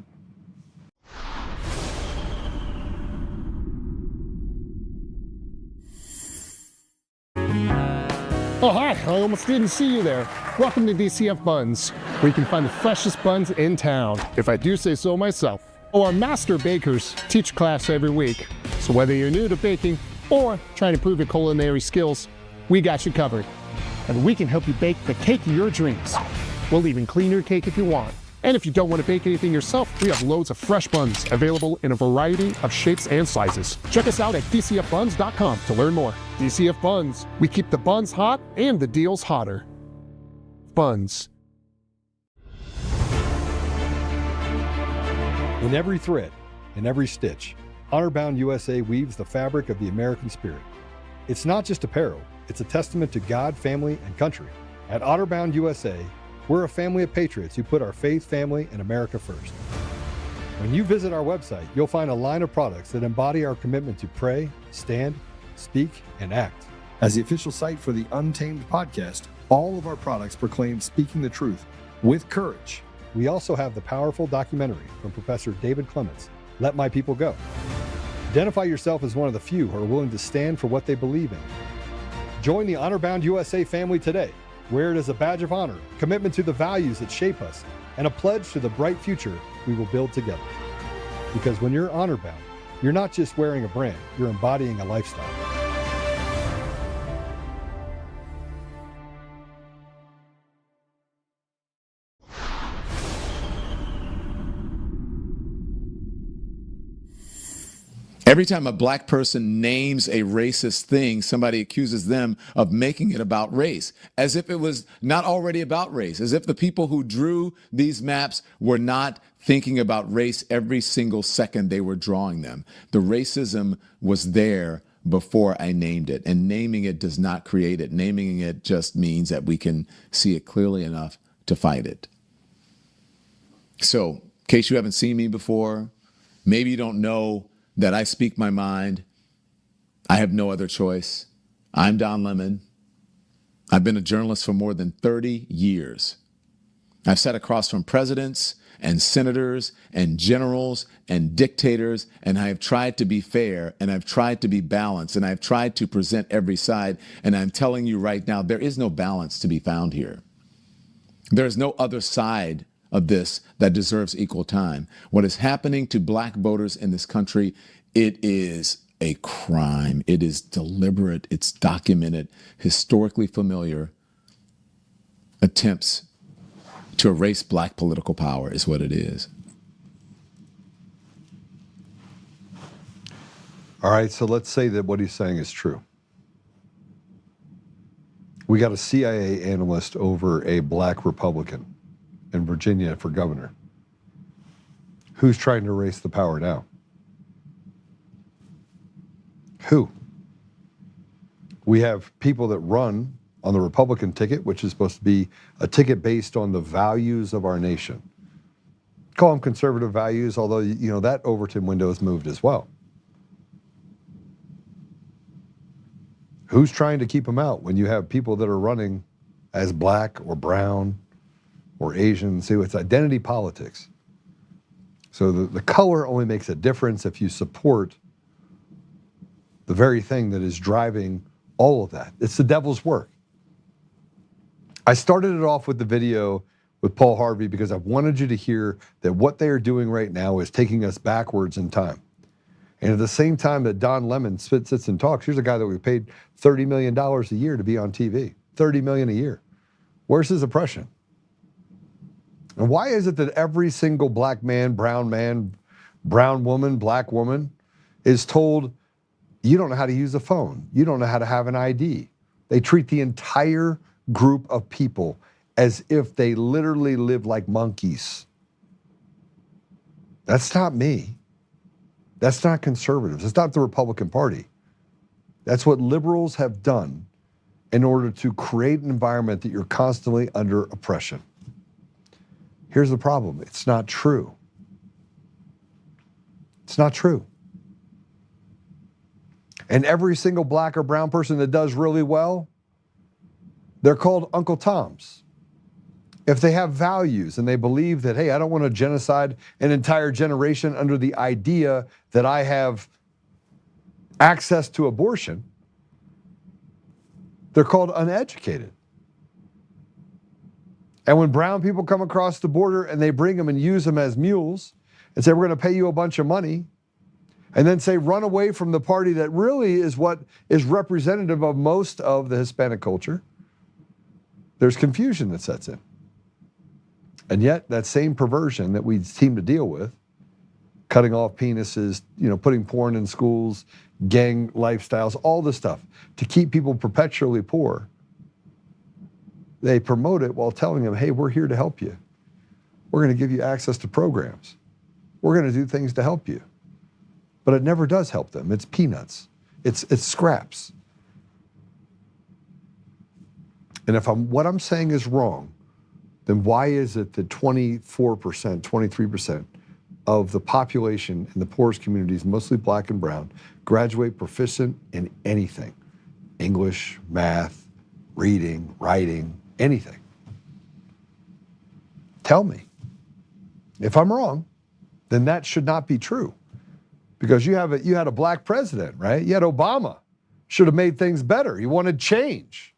Oh, hi, I almost didn't see you there. Welcome to DCF Buns, where you can find the freshest buns in town, if I do say so myself. Oh, our master bakers teach class every week, so whether you're new to baking or trying to improve your culinary skills, we got you covered. And we can help you bake the cake of your dreams. We'll even clean your cake if you want. And if you don't want to bake anything yourself, we have loads of fresh buns available in a variety of shapes and sizes. Check us out at dcfbuns.com to learn more. DCF Buns, we keep the buns hot and the deals hotter. Buns. In every thread, in every stitch, Honor-Bound USA weaves the fabric of the American spirit. It's not just apparel, it's a testament to God, family, and country. At Honor-Bound USA, we're a family of patriots who put our faith, family, and America first. When you visit our website, you'll find a line of products that embody our commitment to pray, stand, speak, and act. As the official site for the Untamed podcast, all of our products proclaim speaking the truth with courage. We also have the powerful documentary from Professor David Clements, Let My People Go. Identify yourself as one of the few who are willing to stand for what they believe in. Join the Honor-Bound USA family today. Wear it as a badge of honor, commitment to the values that shape us, and a pledge to the bright future we will build together. Because when you're honor-bound, You're not just wearing a brand, you're embodying a lifestyle. Every time a black person names a racist thing, somebody accuses them of making it about race, as if it was not already about race, as if the people who drew these maps were not thinking about race every single second they were drawing them. The racism was there before I named it, and naming it does not create it. Naming it just means that we can see it clearly enough to fight it. So, in case you haven't seen me before, maybe you don't know that I speak my mind. I have no other choice. I'm Don Lemon. I've been a journalist for more than 30 years. I've sat across from presidents and senators and generals and dictators, and I have tried to be fair, and I've tried to be balanced, and I've tried to present every side, and I'm telling you right now, there is no balance to be found here. There is no other side of this that deserves equal time. What is happening to black voters in this country, it is a crime. It is deliberate. It's documented, historically familiar attempts to erase black political power is what it is. All right, so let's say that what he's saying is true. We got a CIA analyst over a black Republican in Virginia for governor. Who's trying to erase the power now? Who? We have people that run on the Republican ticket, which is supposed to be a ticket based on the values of our nation. Call them conservative values, although, you know, that Overton window has moved as well. Who's trying to keep them out when you have people that are running as black or brown or Asian? See, it's identity politics. So the color only makes a difference if you support the very thing that is driving all of that. It's the devil's work. I started it off with the video with Paul Harvey because I wanted you to hear that what they are doing right now is taking us backwards in time. And at the same time that Don Lemon sits and talks, here's a guy that we paid $30 million a year to be on TV. $30 million a year. Where's his oppression? And why is it that every single black man, brown woman, black woman is told, you don't know how to use a phone. You don't know how to have an ID. They treat the entire group of people as if they literally live like monkeys. That's not me. That's not conservatives. It's not the Republican Party. That's what liberals have done in order to create an environment that you're constantly under oppression. Here's the problem. It's not true. It's not true. And every single black or brown person that does really well, they're called Uncle Toms. If they have values and they believe that, hey, I don't want to genocide an entire generation under the idea that I have access to abortion, they're called uneducated. And when brown people come across the border and they bring them and use them as mules and say, we're going to pay you a bunch of money, and then say, run away from the party that really is what is representative of most of the Hispanic culture, there's confusion that sets in. And yet that same perversion that we seem to deal with, cutting off penises, putting porn in schools, gang lifestyles, all this stuff, to keep people perpetually poor, they promote it while telling them, hey, we're here to help you. We're going to give you access to programs. We're going to do things to help you. But it never does help them. It's peanuts. It's scraps. And if what I'm saying is wrong, then why is it that 24%, 23% of the population in the poorest communities, mostly black and brown, graduate proficient in anything? English, math, reading, writing, anything. Tell me. If I'm wrong, then that should not be true. Because you had a black president, right? You had Obama. Should have made things better. He wanted change.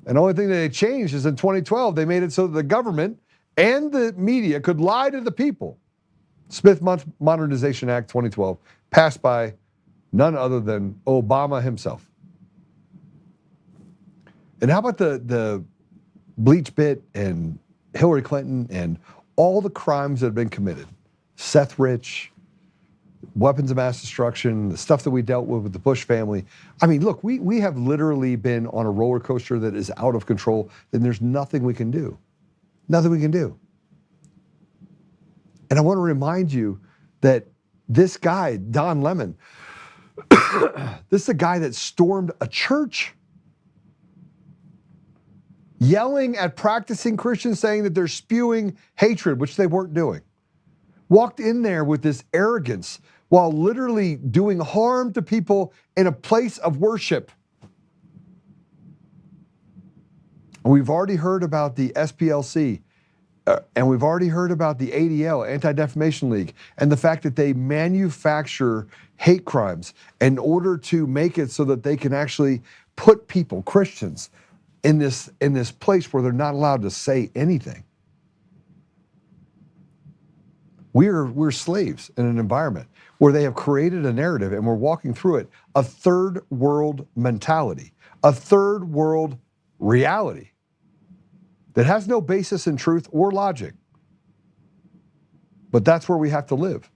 And the only thing that they changed is in 2012, they made it so that the government and the media could lie to the people Smith Modernization Act 2012, passed by none other than Obama himself. And how about the bleach bit and Hillary Clinton and all the crimes that have been committed? Seth Rich, weapons of mass destruction, the stuff that we dealt with the Bush family. I mean, look, we have literally been on a roller coaster that is out of control, and there's nothing we can do. Nothing we can do. And I want to remind you that this guy, Don Lemon, this is a guy that stormed a church, yelling at practicing Christians, saying that they're spewing hatred, which they weren't doing. Walked in there with this arrogance while literally doing harm to people in a place of worship. We've already heard about the SPLC, and we've already heard about the ADL, Anti-Defamation League, and the fact that they manufacture hate crimes in order to make it so that they can actually put people, Christians, in this place where they're not allowed to say anything. We're slaves in an environment where they have created a narrative, and we're walking through it, a third world mentality, a third world reality that has no basis in truth or logic. But that's where we have to live.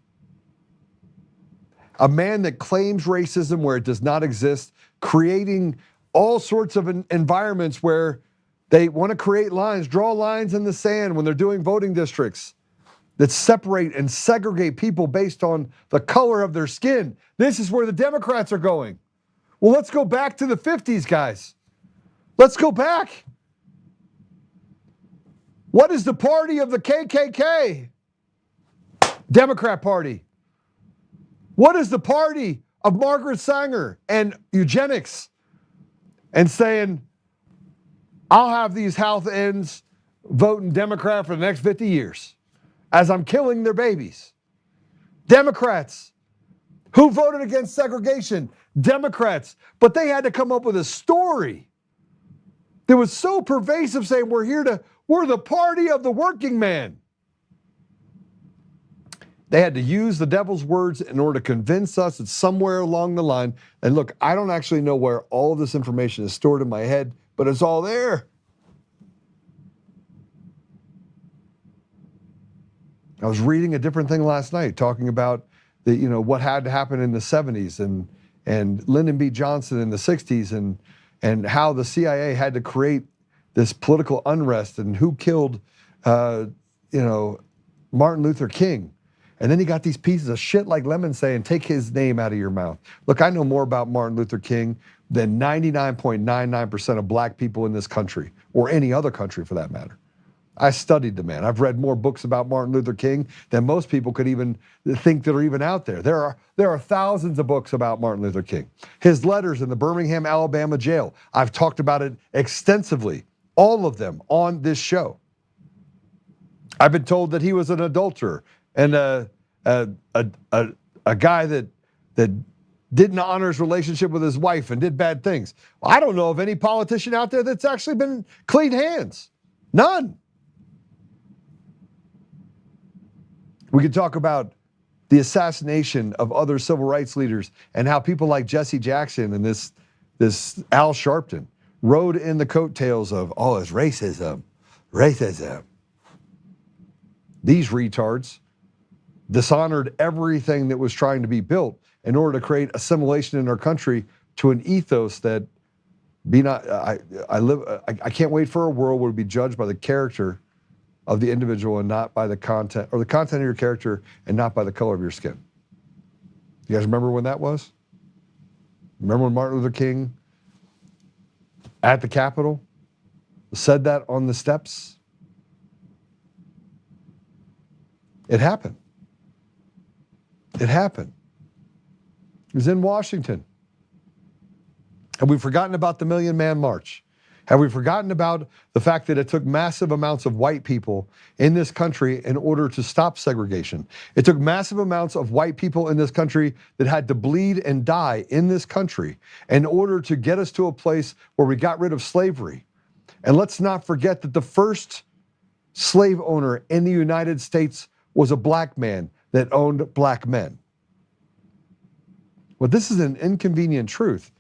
A man that claims racism where it does not exist, creating all sorts of environments where they want to create lines, draw lines in the sand when they're doing voting districts that separate and segregate people based on the color of their skin. This is where the Democrats are going. Well, let's go back to the 50s, guys. Let's go back. What is the party of the KKK? Democrat Party. What is the party of Margaret Sanger and eugenics and saying, I'll have these health ends voting Democrat for the next 50 years as I'm killing their babies? Democrats. Who voted against segregation? Democrats. But they had to come up with a story that was so pervasive, saying we're the party of the working man. They had to use the devil's words in order to convince us that somewhere along the line, and look, I don't actually know where all of this information is stored in my head, but it's all there. I was reading a different thing last night, talking about what had to happen in the 70s and Lyndon B. Johnson in the 60s and how the CIA had to create this political unrest and who killed, Martin Luther King. And then you got these pieces of shit like Lemon saying, take his name out of your mouth. Look, I know more about Martin Luther King than 99.99% of black people in this country, or any other country for that matter. I studied the man. I've read more books about Martin Luther King than most people could even think that are even out there. There are thousands of books about Martin Luther King. His letters in the Birmingham, Alabama jail. I've talked about it extensively, all of them on this show. I've been told that he was an adulterer and a guy that didn't honor his relationship with his wife and did bad things. Well, I don't know of any politician out there that's actually been clean hands. None. We could talk about the assassination of other civil rights leaders and how people like Jesse Jackson and this Al Sharpton rode in the coattails of, it's racism. These retards dishonored everything that was trying to be built in order to create assimilation in our country to an ethos that I can't wait for a world where we be judged by the character of the individual and not by the content, or the content of your character and not by the color of your skin. You guys remember when that was? Remember when Martin Luther King at the Capitol said that on the steps? It happened. It happened. It was in Washington. Have we forgotten about the Million Man March? Have we forgotten about the fact that it took massive amounts of white people in this country in order to stop segregation? It took massive amounts of white people in this country that had to bleed and die in this country in order to get us to a place where we got rid of slavery. And let's not forget that the first slave owner in the United States was a black man that owned black men. Well, this is an inconvenient truth.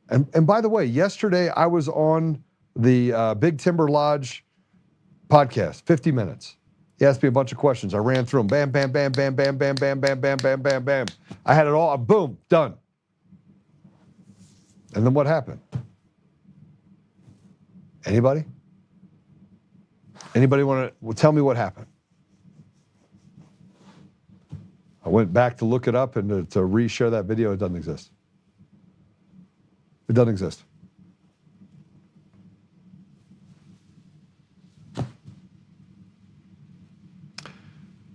And by the way, yesterday I was on the Big Timber Lodge podcast, 50 minutes. He asked me a bunch of questions. I ran through them. Bam, bam, bam, bam, bam, bam, bam, bam, bam, bam, bam, bam. I had it all. Boom, done. And then what happened? Anybody? Anybody want to tell me what happened? I went back to look it up and to reshare that video. It doesn't exist. It doesn't exist.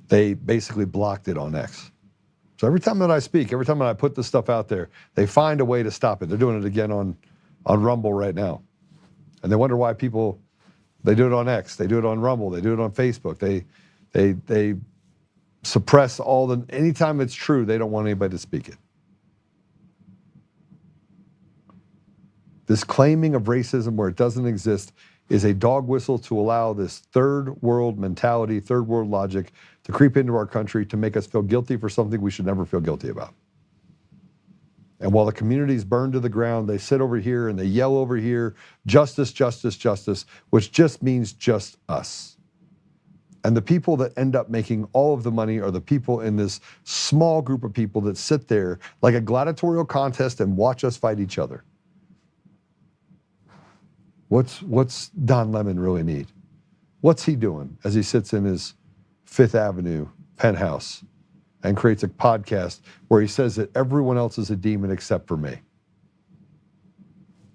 They basically blocked it on X. So every time that I speak, every time that I put this stuff out there, they find a way to stop it. They're doing it again on Rumble right now. And they wonder why people, they do it on X, they do it on Rumble, they do it on Facebook. They suppress all the, anytime it's true, they don't want anybody to speak it. This claiming of racism where it doesn't exist is a dog whistle to allow this third world mentality, third world logic to creep into our country to make us feel guilty for something we should never feel guilty about. And while the communities burn to the ground, they sit over here and they yell over here, justice, justice, justice, which just means just us. And the people that end up making all of the money are the people in this small group of people that sit there like a gladiatorial contest and watch us fight each other. What's Don Lemon really need? What's he doing as he sits in his Fifth Avenue penthouse and creates a podcast where he says that everyone else is a demon except for me?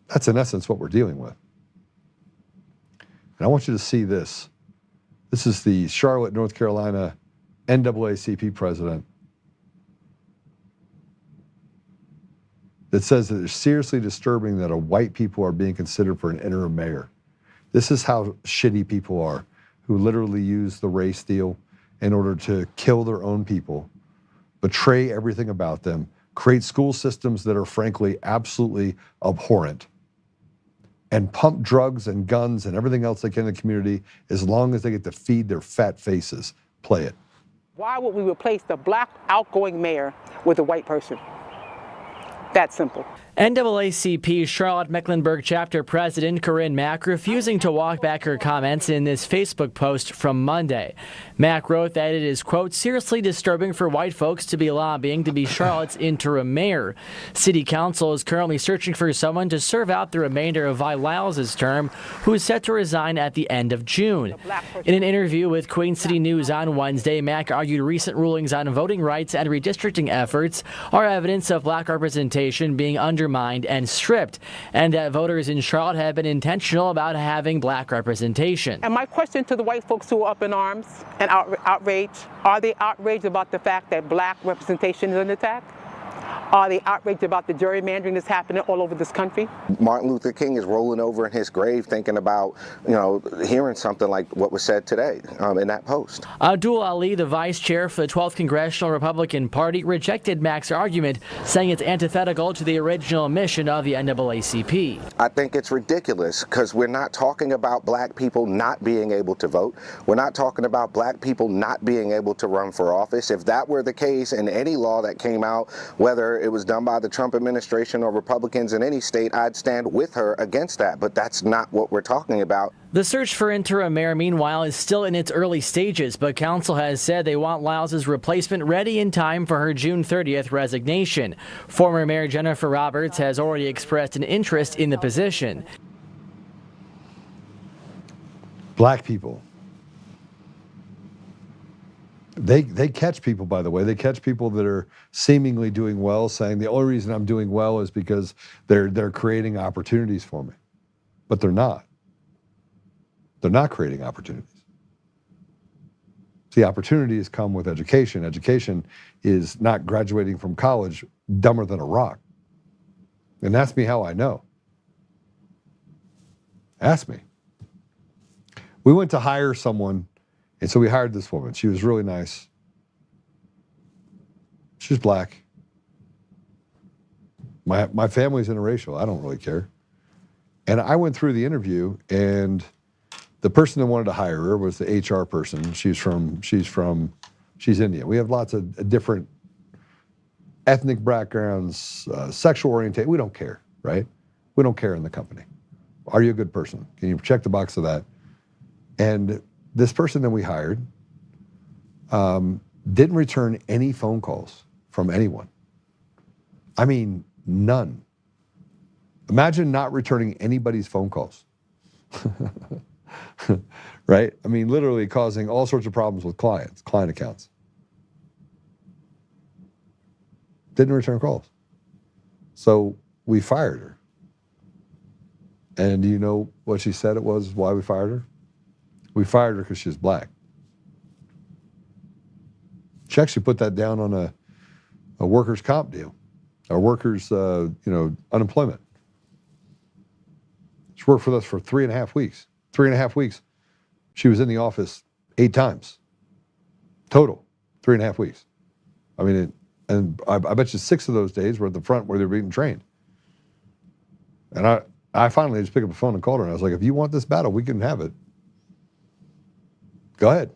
That's in essence what we're dealing with. And I want you to see this. This is the Charlotte, North Carolina NAACP president that says that it's seriously disturbing that white people are being considered for an interim mayor. This is how shitty people are, who literally use the race deal in order to kill their own people, betray everything about them, create school systems that are frankly absolutely abhorrent, and pump drugs and guns and everything else they can in the community as long as they get to feed their fat faces. Play it. Why would we replace the black outgoing mayor with a white person? That simple. NAACP Charlotte Mecklenburg chapter president Corinne Mack refusing to walk back her comments in this Facebook post from Monday. Mack wrote that it is, quote, seriously disturbing for white folks to be lobbying to be Charlotte's interim mayor. City Council is currently searching for someone to serve out the remainder of Vi Lyles' term, who is set to resign at the end of June. In an interview with Queen City News on Wednesday, Mack argued recent rulings on voting rights and redistricting efforts are evidence of black representation being undermined and stripped, and that voters in Charlotte have been intentional about having black representation. And my question to the white folks who are up in arms and outraged, are they outraged about the fact that black representation is under attack? Are they outraged about the gerrymandering that's happening all over this country? Martin Luther King is rolling over in his grave thinking about, hearing something like what was said today in that post. Abdul Ali, the vice chair for the 12th Congressional Republican Party, rejected Mack's argument, saying it's antithetical to the original mission of the NAACP. I think it's ridiculous because we're not talking about black people not being able to vote. We're not talking about black people not being able to run for office. If that were the case in any law that came out, whether it was done by the Trump administration or Republicans in any state, I'd stand with her against that. But that's not what we're talking about. The search for interim mayor, meanwhile, is still in its early stages, but council has said they want Lyles' replacement ready in time for her June 30th resignation. Former Mayor Jennifer Roberts has already expressed an interest in the position. Black people. They catch people, by the way. They catch people that are seemingly doing well, saying the only reason I'm doing well is because they're creating opportunities for me. But they're not. They're not creating opportunities. See, opportunities come with education. Education is not graduating from college dumber than a rock. And ask me how I know. Ask me. We went to hire someone. And so we hired this woman. She was really nice. She's black. My family's interracial. I don't really care. And I went through the interview, and the person that wanted to hire her was the HR person. She's from she's Indian. We have lots of different ethnic backgrounds, sexual orientation. We don't care, right? We don't care in the company. Are you a good person? Can you check the box of that? And this person that we hired didn't return any phone calls from anyone. I mean, none. Imagine not returning anybody's phone calls. Right? I mean, literally causing all sorts of problems with client accounts. Didn't return calls. So we fired her. And do you know what she said it was why we fired her? We fired her because she was black. She actually put that down on a workers' comp deal, or workers' unemployment. She worked for us for 3.5 weeks. 3.5 weeks. She was in the office 8 times. Total, 3.5 weeks. I mean, and I bet you 6 of those days were at the front where they were being trained. And I finally just picked up the phone and called her, and I was like, if you want this battle, we can have it. Go ahead.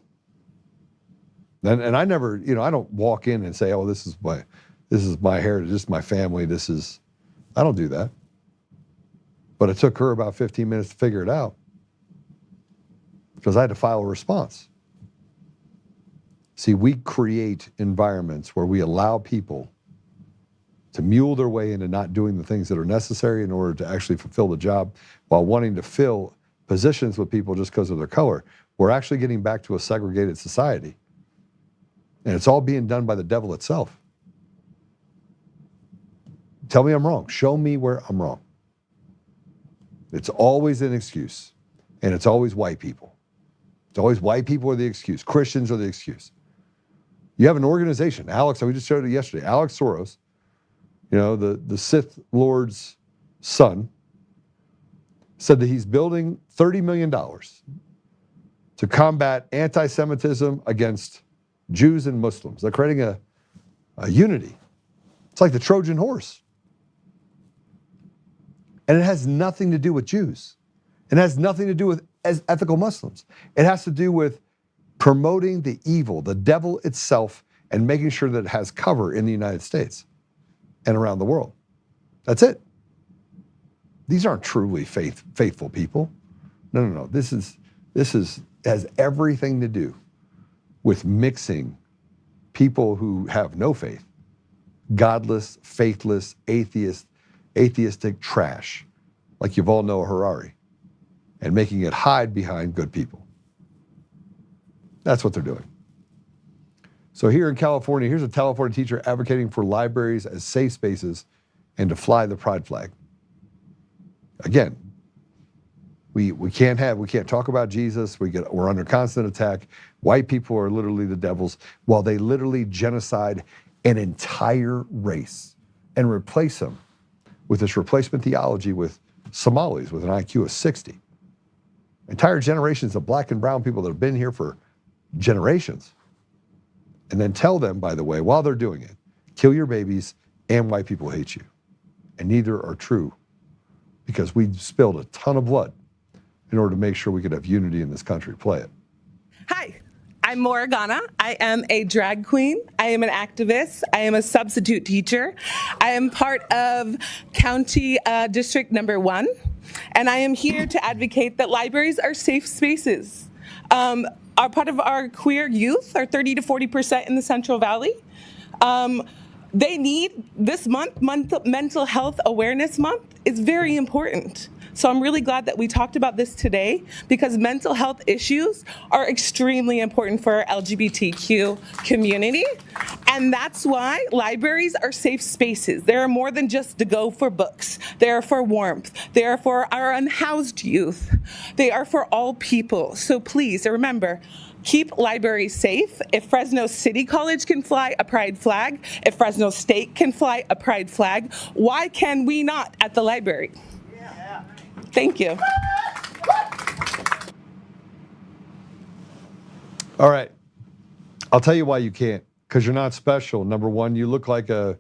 And I never, I don't walk in and say, oh, this is my heritage, this is my family, I don't do that. But it took her about 15 minutes to figure it out because I had to file a response. See, we create environments where we allow people to mule their way into not doing the things that are necessary in order to actually fulfill the job while wanting to fill positions with people just because of their color. We're actually getting back to a segregated society. And it's all being done by the devil itself. Tell me I'm wrong. Show me where I'm wrong. It's always an excuse. And it's always white people. It's always white people are the excuse. Christians are the excuse. You have an organization, Alex, we just showed it yesterday, Alex Soros, the Sith Lord's son, said that he's building $30 million to combat anti-Semitism against Jews and Muslims. They're creating a unity. It's like the Trojan horse. And it has nothing to do with Jews. It has nothing to do with ethical Muslims. It has to do with promoting the evil, the devil itself, and making sure that it has cover in the United States and around the world. That's it. These aren't truly faithful people. No. This has everything to do with mixing people who have no faith, godless, faithless, atheistic trash, like Yuval Noah Harari, and making it hide behind good people. That's what they're doing. So here in California, here's a California teacher advocating for libraries as safe spaces and to fly the pride flag. Again, we can't talk about Jesus. We're under constant attack. White people are literally the devils, while they literally genocide an entire race and replace them with this replacement theology with Somalis with an IQ of 60. Entire generations of black and brown people that have been here for generations. And then tell them, by the way, while they're doing it, kill your babies and white people hate you. And neither are true, because we spilled a ton of blood in order to make sure we could have unity in this country. Play it. Hi, I'm Morgana. I am a drag queen. I am an activist. I am a substitute teacher. I am part of County District Number 1, and I am here to advocate that libraries are safe spaces. Our part of our queer youth are 30 to 40% in the Central Valley. They need this month, Mental Health Awareness Month, is very important. So I'm really glad that we talked about this today, because mental health issues are extremely important for our LGBTQ community. And that's why libraries are safe spaces. They are more than just to go for books. They are for warmth. They are for our unhoused youth. They are for all people. So please remember, keep libraries safe. If Fresno City College can fly a pride flag, if Fresno State can fly a pride flag, why can we not at the library? Thank you. All right. I'll tell you why you can't. Because you're not special. Number one, you look like a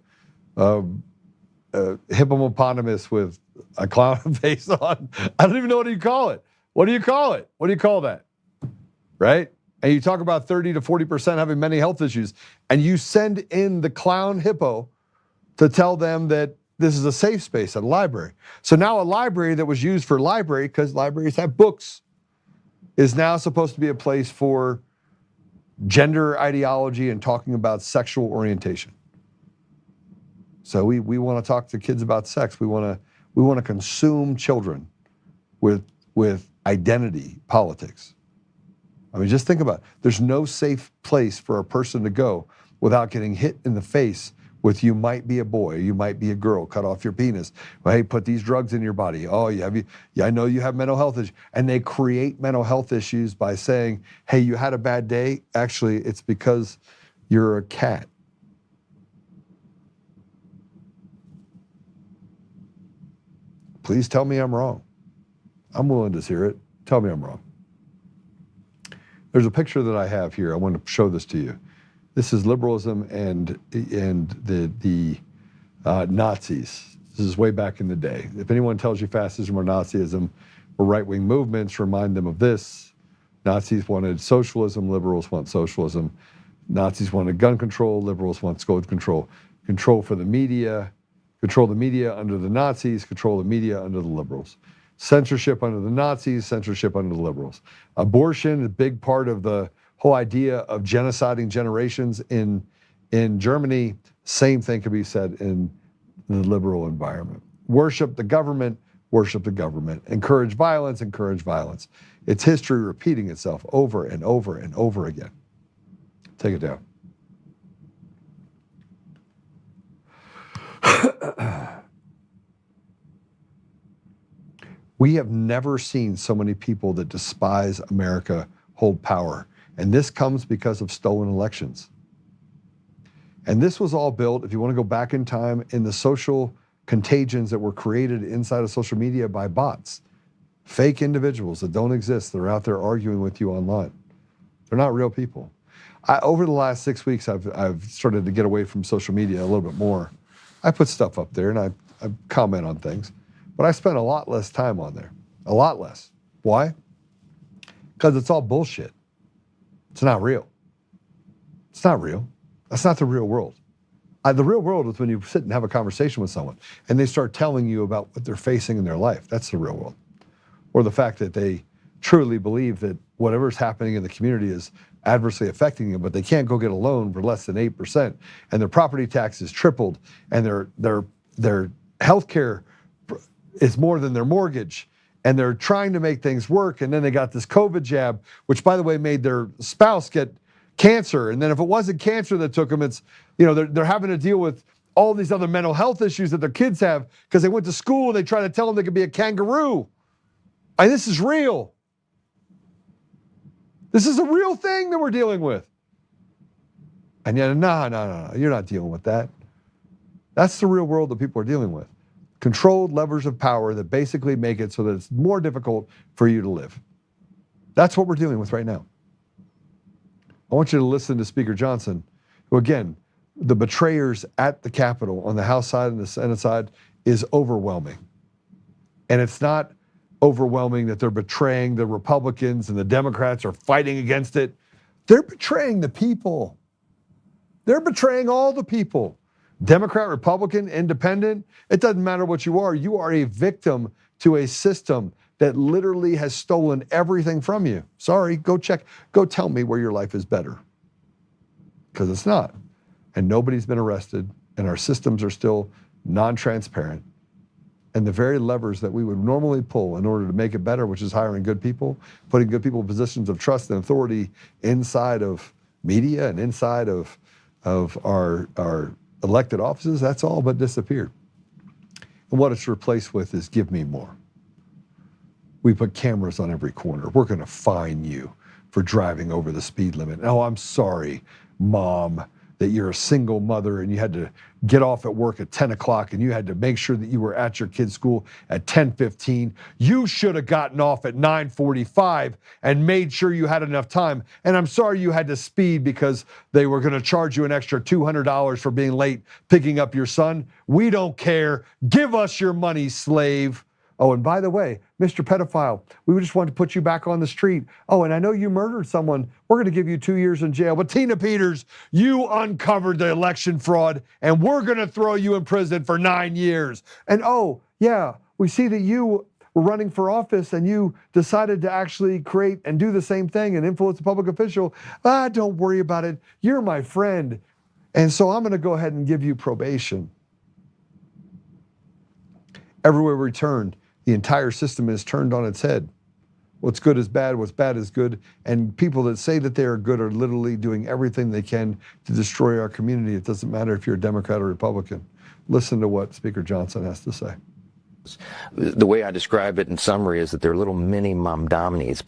hippopotamus with a clown face on. I don't even know what you call it. What do you call it? What do you call that? Right? and you talk about 30 to 40% having mental health issues, and you send in the clown hippo to tell them that this is a safe space at a library. So now a library that was used for library, because libraries have books, is now supposed to be a place for gender ideology and talking about sexual orientation. So we want to talk to kids about sex. We want to consume children with identity politics. I mean, just think about it. There's no safe place for a person to go without getting hit in the face with you might be a boy, you might be a girl, cut off your penis. Well, hey, put these drugs in your body. Oh, I know you have mental health issues. And they create mental health issues by saying, hey, you had a bad day. Actually, it's because you're a cat. Please tell me I'm wrong. I'm willing to hear it. Tell me I'm wrong. There's a picture that I have here. I want to show this to you. This is liberalism and the Nazis. This is way back in the day. If anyone tells you fascism or Nazism were right-wing movements, remind them of this. Nazis wanted socialism, liberals want socialism. Nazis wanted gun control, liberals want gun control. Control for the media, control the media under the Nazis, control the media under the liberals. Censorship under the Nazis, censorship under the liberals. Abortion, a big part of the whole idea of genociding generations in Germany. Same thing could be said in the liberal environment. Worship the government, worship the government. Encourage violence, encourage violence. It's history repeating itself over and over and over again. Take it down. We have never seen so many people that despise America hold power. And this comes because of stolen elections. And this was all built, if you want to go back in time, in the social contagions that were created inside of social media by bots. Fake individuals that don't exist, that are out there arguing with you online. They're not real people. Over the last 6 weeks, I've started to get away from social media a little bit more. I put stuff up there and I comment on things. But I spend a lot less time on there. A lot less. Why? Because it's all bullshit. It's not real. It's not real. That's not the real world. The real world is when you sit and have a conversation with someone and they start telling you about what they're facing in their life. That's the real world. Or the fact that they truly believe that whatever's happening in the community is adversely affecting them, but they can't go get a loan for less than 8%, and their property tax is tripled, and their health care is more than their mortgage, and they're trying to make things work, and then they got this COVID jab, which, by the way, made their spouse get cancer, and then if it wasn't cancer that took them, it's, they're having to deal with all these other mental health issues that their kids have because they went to school and they try to tell them they could be a kangaroo. And this is real. This is a real thing that we're dealing with. And yet, no, you're not dealing with that. That's the real world that people are dealing with. Controlled levers of power that basically make it so that it's more difficult for you to live. That's what we're dealing with right now. I want you to listen to Speaker Johnson, who, again, the betrayers at the Capitol on the House side and the Senate side is overwhelming. And it's not overwhelming that they're betraying the Republicans and the Democrats are fighting against it. They're betraying the people. They're betraying all the people. Democrat, Republican, independent, it doesn't matter what you are a victim to a system that literally has stolen everything from you. Sorry, go tell me where your life is better. Because it's not. And nobody's been arrested, and our systems are still non-transparent. And the very levers that we would normally pull in order to make it better, which is hiring good people, putting good people in positions of trust and authority inside of media and inside of our elected offices, that's all but disappeared. And what it's replaced with is give me more. We put cameras on every corner. We're going to fine you for driving over the speed limit. Oh, I'm sorry, Mom, that you're a single mother and you had to get off at work at 10 o'clock and you had to make sure that you were at your kid's school at 10:15. You should have gotten off at 9:45 and made sure you had enough time. And I'm sorry you had to speed because they were going to charge you an extra $200 for being late picking up your son. We don't care. Give us your money, slave. Oh, and by the way, Mr. Pedophile, we just want to put you back on the street. Oh, and I know you murdered someone. We're going to give you 2 years in jail. But Tina Peters, you uncovered the election fraud, and we're going to throw you in prison for 9 years. And oh, yeah, we see that you were running for office and you decided to actually create and do the same thing and influence a public official. Don't worry about it. You're my friend. And so I'm going to go ahead and give you probation. Everywhere we turn, the entire system is turned on its head. What's good is bad, what's bad is good, and people that say that they are good are literally doing everything they can to destroy our community. It doesn't matter if you're a Democrat or Republican. Listen to what Speaker Johnson has to say. The way I describe it in summary is that they're little mini Mamdanis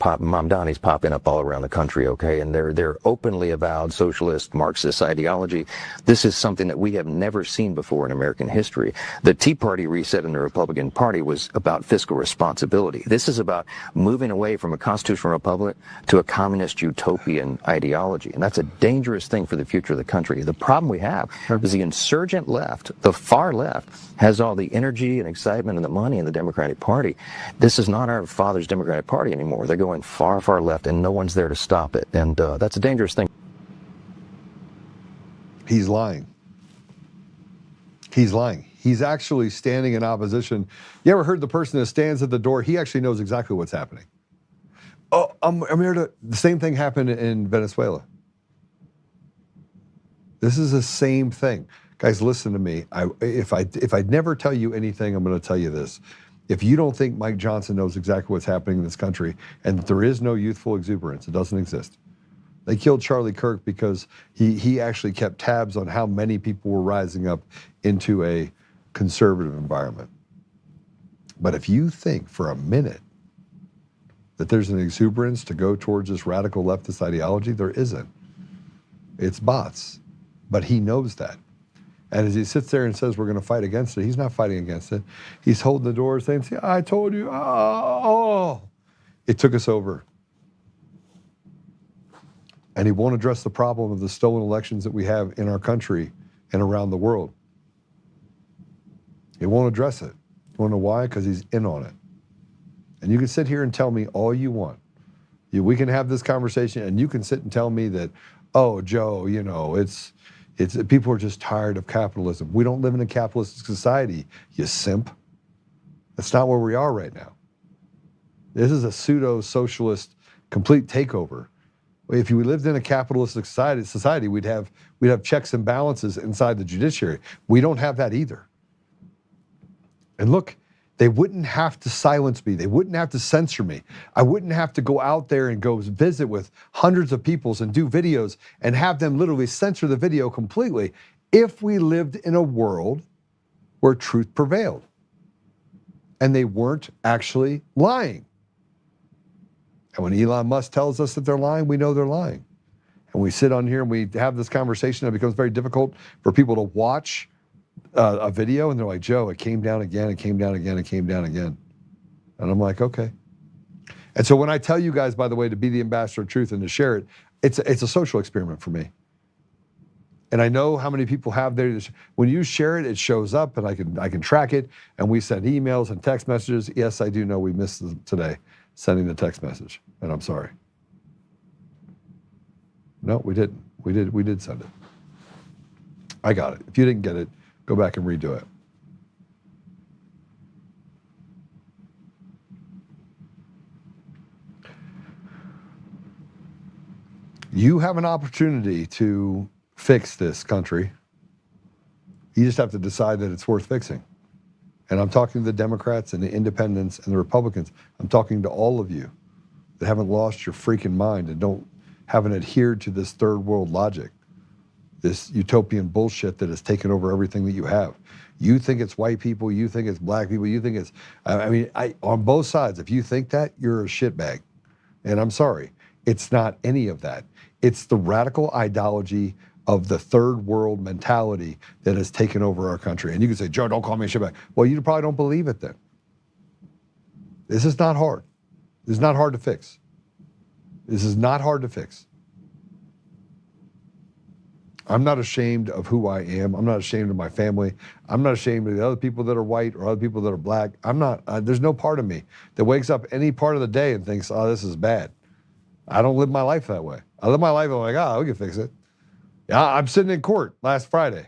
popping up all around the country, okay? And they're openly avowed socialist, Marxist ideology. This is something that we have never seen before in American history. The Tea Party reset in the Republican Party was about fiscal responsibility. This is about moving away from a constitutional republic to a communist utopian ideology. And that's a dangerous thing for the future of the country. The problem we have is the insurgent left, the far left, has all the energy and excitement and the money in the Democratic Party. This is not our father's Democratic Party anymore. They're going far, far left, and no one's there to stop it. And that's a dangerous thing. He's lying. He's lying. He's actually standing in opposition. You ever heard the person that stands at the door? He actually knows exactly what's happening. Oh, I'm here to... The same thing happened in Venezuela. This is the same thing. Guys, listen to me. If I never tell you anything, I'm going to tell you this. If you don't think Mike Johnson knows exactly what's happening in this country and that there is no youthful exuberance, it doesn't exist. They killed Charlie Kirk because he actually kept tabs on how many people were rising up into a conservative environment. But if you think for a minute that there's an exuberance to go towards this radical leftist ideology, there isn't. It's bots. But he knows that. And as he sits there and says, we're going to fight against it, he's not fighting against it. He's holding the door saying, see, I told you, it took us over. And he won't address the problem of the stolen elections that we have in our country and around the world. He won't address it. You want to know why? Because he's in on it. And you can sit here and tell me all you want. We can have this conversation and you can sit and tell me that, oh, Joe, you know, it's people are just tired of capitalism. We don't live in a capitalist society, you simp. That's not where we are right now. This is a pseudo-socialist complete takeover. If we lived in a capitalistic society, we'd have checks and balances inside the judiciary. We don't have that either. And look, they wouldn't have to silence me. They wouldn't have to censor me. I wouldn't have to go out there and go visit with hundreds of people and do videos and have them literally censor the video completely if we lived in a world where truth prevailed and they weren't actually lying. And when Elon Musk tells us that they're lying, we know they're lying. And we sit on here and we have this conversation, it becomes very difficult for people to watch a video, and they're like, Joe, it came down again, it came down again, it came down again. And I'm like, okay. And so when I tell you guys, by the way, to be the ambassador of truth and to share it, it's a social experiment for me. And I know how many people have there. When you share it, it shows up, and I can track it. And we send emails and text messages. Yes, I do know we missed today sending the text message, and I'm sorry. No, we didn't. We did send it. I got it. If you didn't get it, go back and redo it. You have an opportunity to fix this country. You just have to decide that it's worth fixing. And I'm talking to the Democrats and the independents and the Republicans. I'm talking to all of you that haven't lost your freaking mind and haven't adhered to this third world logic, this utopian bullshit that has taken over everything that you have. You think it's white people, you think it's black people, you think it's, on both sides, if you think that, you're a shitbag. And I'm sorry, it's not any of that. It's the radical ideology of the third world mentality that has taken over our country. And you can say, Joe, don't call me a shitbag. Well, you probably don't believe it then. This is not hard. This is not hard to fix. This is not hard to fix. I'm not ashamed of who I am. I'm not ashamed of my family. I'm not ashamed of the other people that are white or other people that are black. I'm not, there's no part of me that wakes up any part of the day and thinks, oh, this is bad. I don't live my life that way. I live my life, I'm like, we can fix it. Yeah, I'm sitting in court last Friday.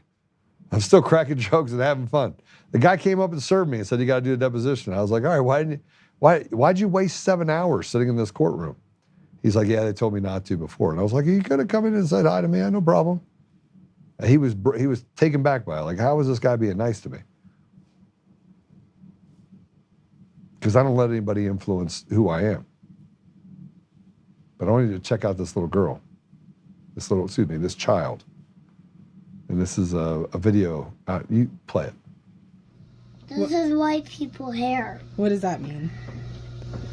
I'm still cracking jokes and having fun. The guy came up and served me and said, you got to do a deposition. I was like, all right, why'd you waste 7 hours sitting in this courtroom? He's like, yeah, they told me not to before. And I was like, you could have come in and said hi to me. I had no problem. And he was taken back by it. Like, how is this guy being nice to me? Because I don't let anybody influence who I am. But I want you to check out this little girl, this child. And this is a video. You play it. This is white people hair. What does that mean?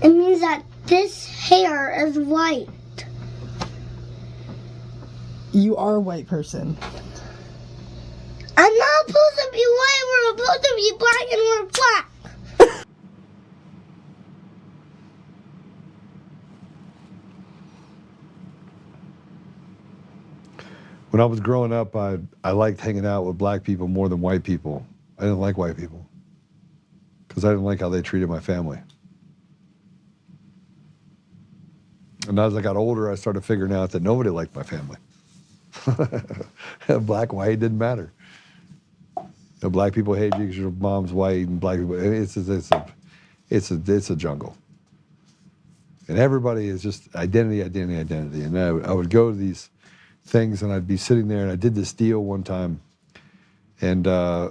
It means that this hair is white. You are a white person. I'm not supposed to be white, we're supposed to be black and we're black. When I was growing up, I liked hanging out with black people more than white people. I didn't like white people because I didn't like how they treated my family. And as I got older, I started figuring out that nobody liked my family. Black, white, didn't matter. Black people hate you because your mom's white, and black people, it's a jungle. And everybody is just identity. And I would go to these things and I'd be sitting there, and I did this deal one time, and I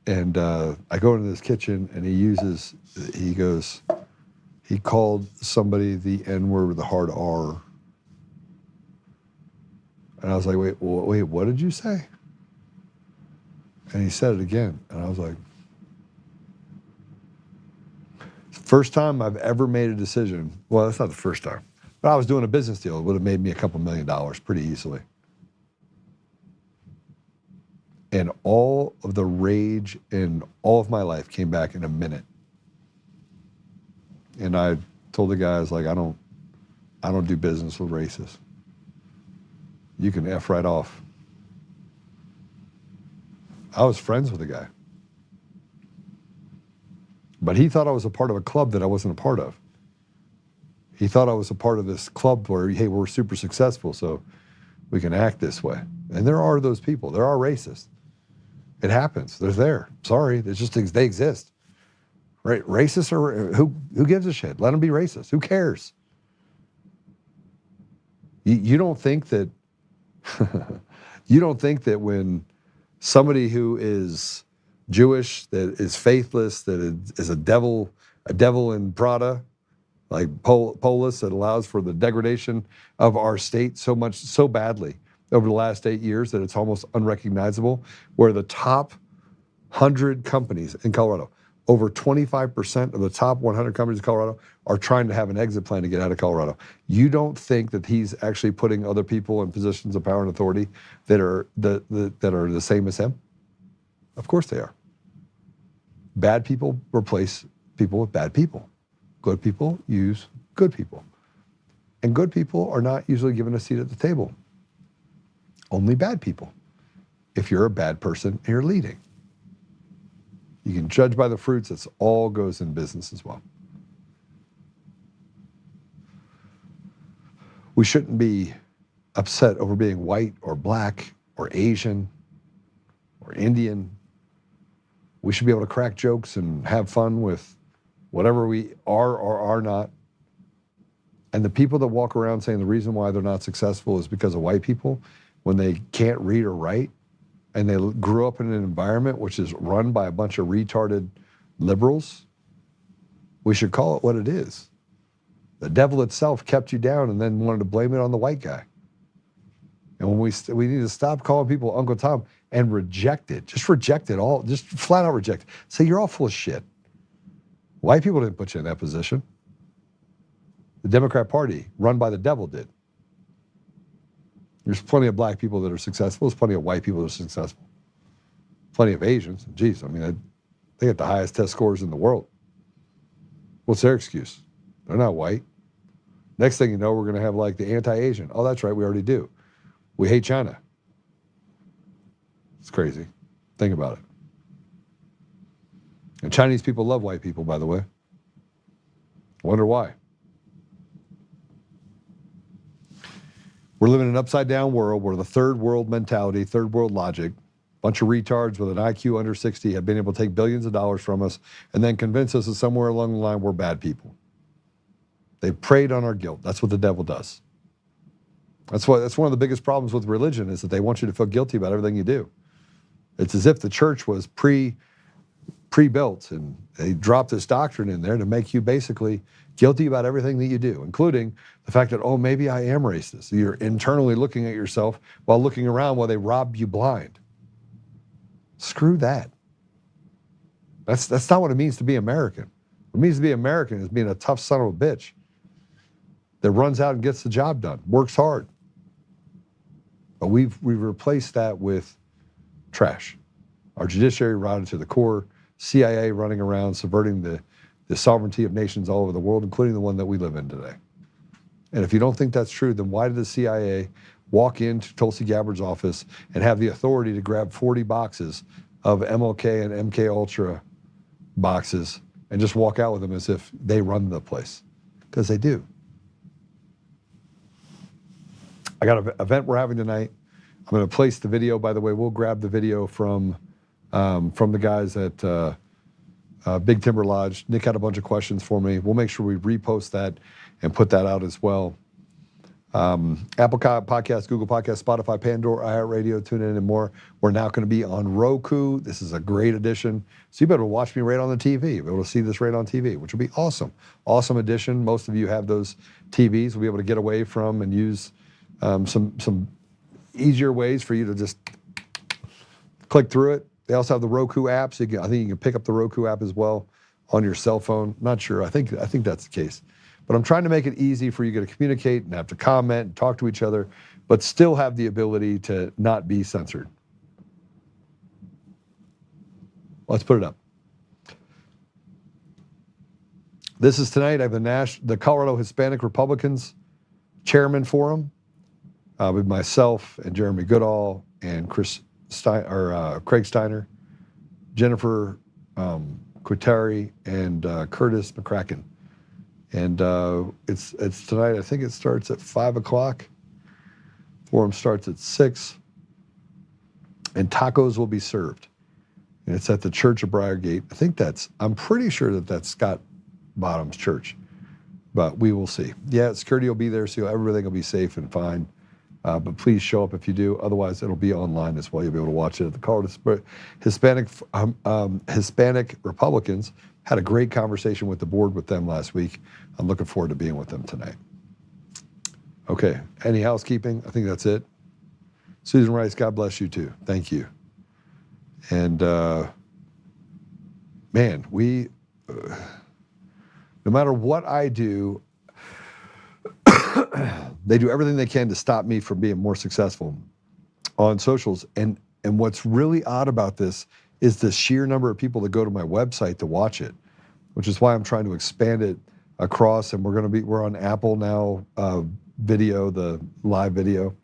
go into this kitchen and he called somebody the N-word with a hard R. And I was like, wait, what did you say? And he said it again. And I was like, first time I've ever made a decision. Well, that's not the first time. But I was doing a business deal. It would have made me a couple $1 million pretty easily. And all of the rage in all of my life came back in a minute. And I told the guy, I was like, I don't do business with racists. You can F right off. I was friends with the guy. But he thought I was a part of a club that I wasn't a part of. He thought I was a part of this club where, hey, we're super successful, so we can act this way. And there are those people. There are racists. It happens. They're there. Sorry, it's just they exist. Right? Racists are who gives a shit? Let them be racist. Who cares? You don't think that you don't think that when somebody who is Jewish, that is faithless, that is a devil in Prada, like Polis, that allows for the degradation of our state so badly over the last 8 years that it's almost unrecognizable, where the top 100 companies in Colorado, over 25% of the top 100 companies in Colorado are trying to have an exit plan to get out of Colorado. You don't think that he's actually putting other people in positions of power and authority that are the same as him? Of course they are. Bad people replace people with bad people. Good people use good people. And good people are not usually given a seat at the table. Only bad people. If you're a bad person and you're leading. You can judge by the fruits. That's all goes in business as well. We shouldn't be upset over being white or black or Asian or Indian. We should be able to crack jokes and have fun with whatever we are or are not. And the people that walk around saying the reason why they're not successful is because of white people, when they can't read or write, and they grew up in an environment which is run by a bunch of retarded liberals, we should call it what it is. The devil itself kept you down and then wanted to blame it on the white guy. And when we need to stop calling people Uncle Tom and reject it. Just reject it all. Just flat out reject it. Say you're all full of shit. White people didn't put you in that position. The Democrat Party, run by the devil, did. There's plenty of black people that are successful. There's plenty of white people that are successful. Plenty of Asians. Geez, I mean, they get the highest test scores in the world. What's their excuse? They're not white. Next thing you know, we're going to have like the anti-Asian. Oh, that's right, we already do. We hate China. It's crazy. Think about it. And Chinese people love white people, by the way. Wonder why. We're living in an upside down world where the third world mentality, third world logic, bunch of retards with an IQ under 60 have been able to take billions of dollars from us and then convince us that somewhere along the line we're bad people. They've preyed on our guilt. That's what the devil does. That's one of the biggest problems with religion is that they want you to feel guilty about everything you do. It's as if the church was pre-built and they dropped this doctrine in there to make you basically guilty about everything that you do, including the fact that, oh, maybe I am racist. You're internally looking at yourself while looking around while they rob you blind. Screw that. That's not what it means to be American. What it means to be American is being a tough son of a bitch that runs out and gets the job done, works hard. But we've replaced that with trash. Our judiciary rotted to the core, CIA running around subverting the sovereignty of nations all over the world, including the one that we live in today. And if you don't think that's true, then why did the CIA walk into Tulsi Gabbard's office and have the authority to grab 40 boxes of MLK and MK Ultra boxes and just walk out with them as if they run the place? Because they do. I got an event we're having tonight. I'm going to place the video. By the way, we'll grab the video from the guys at Big Timber Lodge. Nick had a bunch of questions for me. We'll make sure we repost that and put that out as well. Apple Podcasts, Google Podcasts, Spotify, Pandora, iHeartRadio, TuneIn, and more. We're now going to be on Roku. This is a great addition. So you better watch me right on the TV. You'll be able to see this right on TV, which will be awesome. Awesome addition. Most of you have those TVs. We'll be able to get away from and use some easier ways for you to just click through it. They also have the Roku app, so I think you can pick up the Roku app as well on your cell phone. Not sure. I think that's the case. But I'm trying to make it easy for you to communicate and have to comment and talk to each other, but still have the ability to not be censored. Let's put it up. This is tonight. I have the Colorado Hispanic Republicans Chairman Forum with myself and Jeremy Goodall and Craig Steiner, Jennifer Quitari, and Curtis McCracken. And it's tonight. I think it starts at 5 o'clock. Forum starts at 6. And tacos will be served. And it's at the Church of Briargate. I'm pretty sure that's Scott Bottom's church. But we will see. Yeah, security will be there, so everything will be safe and fine. But please show up if you do. Otherwise, it'll be online as well. You'll be able to watch it at the Colorado Hispanic Republicans. Had a great conversation with the board with them last week. I'm looking forward to being with them tonight. Okay, any housekeeping? I think that's it. Susan Rice, God bless you too. Thank you. And man, no matter what I do, they do everything they can to stop me from being more successful on socials. And what's really odd about this is the sheer number of people that go to my website to watch it, which is why I'm trying to expand it across. And we're on Apple now, video, the live video,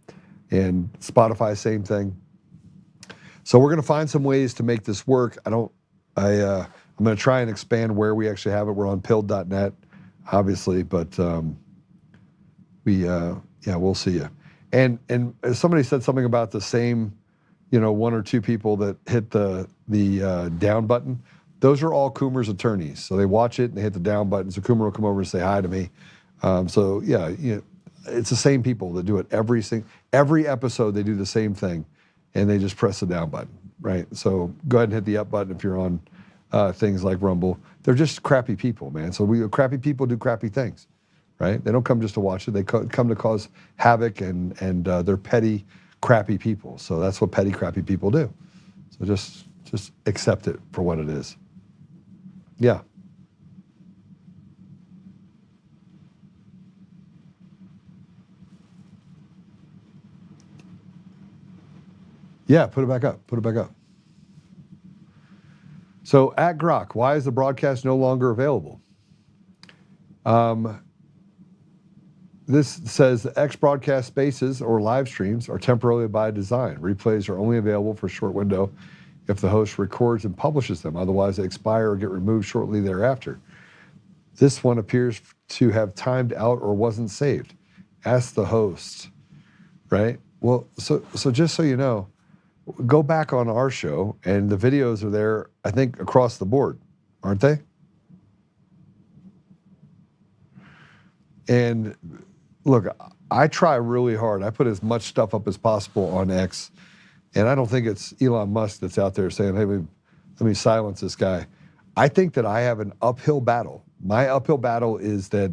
and Spotify, same thing. So we're going to find some ways to make this work. I'm going to try and expand where we actually have it. We're on pilled.net, obviously, but we'll see you. And somebody said something about the same, one or two people that hit the down button. Those are all Coomer's attorneys. So they watch it and they hit the down button. So Coomer will come over and say hi to me. It's the same people that do it every episode. They do the same thing, and they just press the down button, right? So go ahead and hit the up button if you're on things like Rumble. They're just crappy people, man. So crappy people do crappy things, right? They don't come just to watch it. They come to cause havoc, and they're petty, crappy people. So that's what petty, crappy people do. So just accept it for what it is. Yeah. Yeah, put it back up. Put it back up. So at Grok, why is the broadcast no longer available? this says X broadcast spaces or live streams are temporarily by design. Replays are only available for a short window if the host records and publishes them. Otherwise, they expire or get removed shortly thereafter. This one appears to have timed out or wasn't saved. Ask the host, right? Well, so just so you know, go back on our show, and the videos are there, I think, across the board, aren't they? And look, I try really hard. I put as much stuff up as possible on X, and I don't think it's Elon Musk that's out there saying, hey, let me silence this guy. I think that I have an uphill battle. My uphill battle is that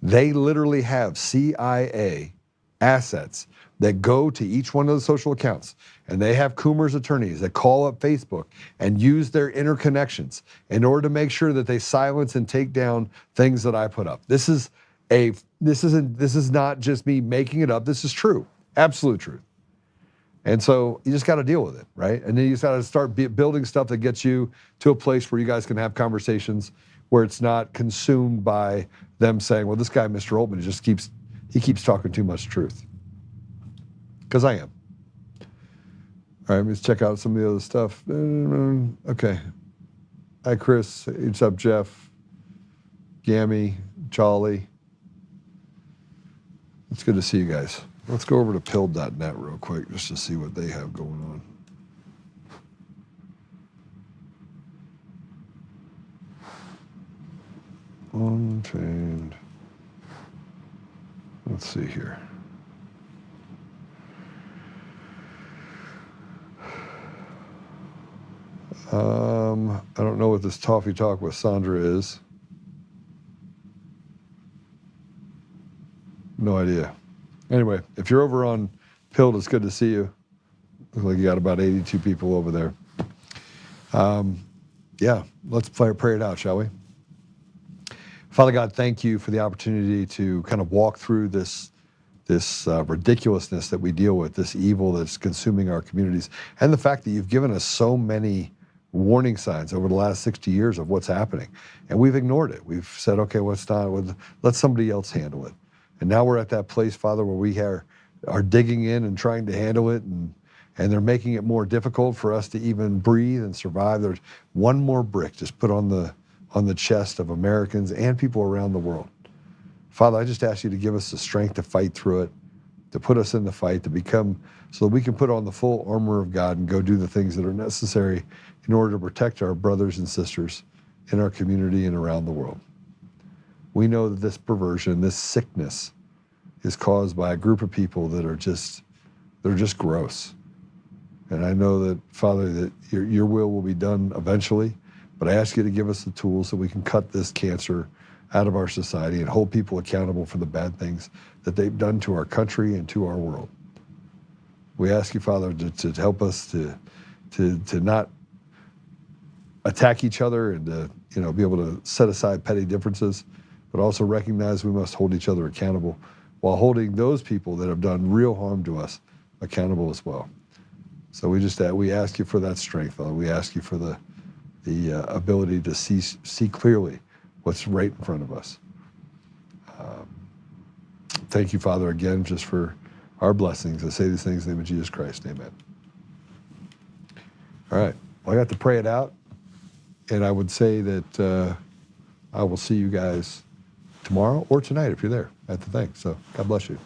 they literally have CIA assets that go to each one of the social accounts, and they have Coomer's attorneys that call up Facebook and use their interconnections in order to make sure that they silence and take down things that I put up. This is not just me making it up. This is true, absolute truth. And so you just got to deal with it, right? And then you just got to start building stuff that gets you to a place where you guys can have conversations where it's not consumed by them saying, well, this guy, Mr. Oltmann, he keeps talking too much truth. Because I am. All right, let's check out some of the other stuff. Okay. Hi, Chris. What's up, Jeff? Gammy, Charlie. It's good to see you guys. Let's go over to pill.net real quick just to see what they have going on. Untamed. Let's see here. I don't know what this Toffee Talk with Sandra is. No idea. Anyway, if you're over on Pilled, it's good to see you. Looks like you got about 82 people over there. Yeah, let's pray it out, shall we? Father God, thank you for the opportunity to kind of walk through this ridiculousness that we deal with, this evil that's consuming our communities, and the fact that you've given us so many warning signs over the last 60 years of what's happening. And we've ignored it. We've said, okay, let somebody else handle it. And now we're at that place, Father, where we are digging in and trying to handle it, and they're making it more difficult for us to even breathe and survive. There's one more brick just put on the chest of Americans and people around the world. Father, I just ask you to give us the strength to fight through it, to put us in the fight, so that we can put on the full armor of God and go do the things that are necessary in order to protect our brothers and sisters in our community and around the world. We know that this perversion, this sickness, is caused by a group of people that are just gross. And I know that, Father, that your will be done eventually, but I ask you to give us the tools so we can cut this cancer out of our society and hold people accountable for the bad things that they've done to our country and to our world. We ask you, Father, to help us to not attack each other and to be able to set aside petty differences, but also recognize we must hold each other accountable while holding those people that have done real harm to us accountable as well. So we ask you for that strength, Father. We ask you for the ability to see clearly what's right in front of us. Thank you, Father, again, just for our blessings. I say these things in the name of Jesus Christ. Amen. All right. Well, I got to pray it out, and I would say that I will see you guys tomorrow or tonight if you're there at the thing. So God bless you.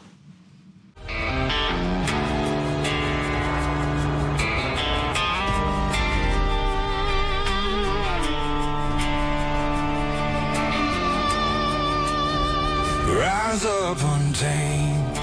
Rise up untamed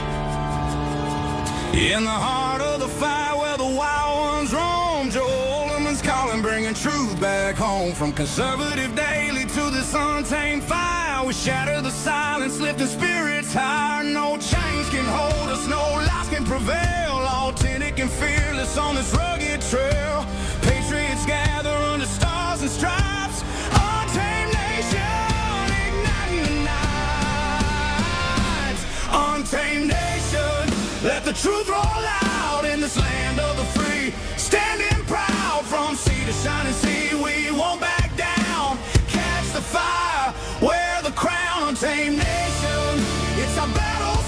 in the heart of the fire where the wild ones roam. Oltmann's calling, bringing truth back home. From conservative daily to this untamed fire, we shatter the silence, lifting spirits higher. No chains can hold us, no lies can prevail. Authentic and fearless on this rugged trail. Patriots gather under stars and stripes. Untamed nation, igniting the night. Untamed nation, let the truth roll out in this land of the free. Standing proud from sea to shining sea, we won't back down. Catch the fire, wear the crown. Untamed nation, it's our battle.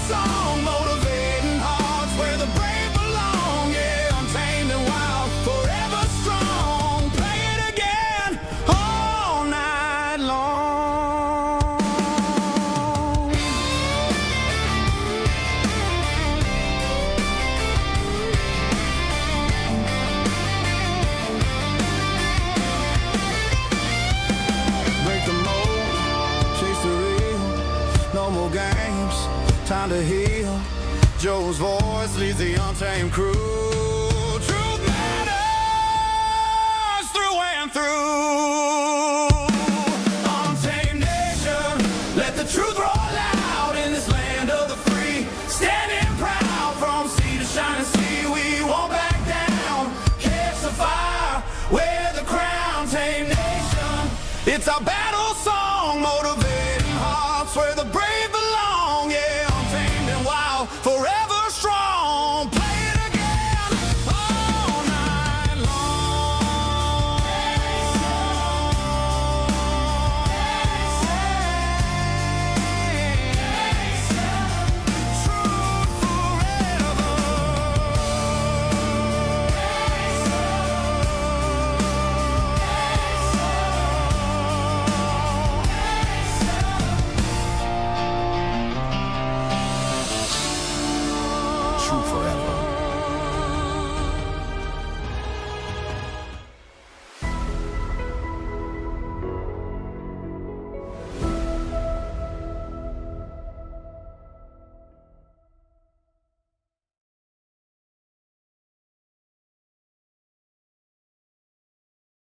to heal. Joe's voice leads the untamed crew. Truth matters through and through. Untamed nation, let the truth roll out in this land of the free. Standing proud from sea to shining sea, we won't back down. Catch the fire, wear the crown. Tame nation, it's our battle song, motivating hearts where the brave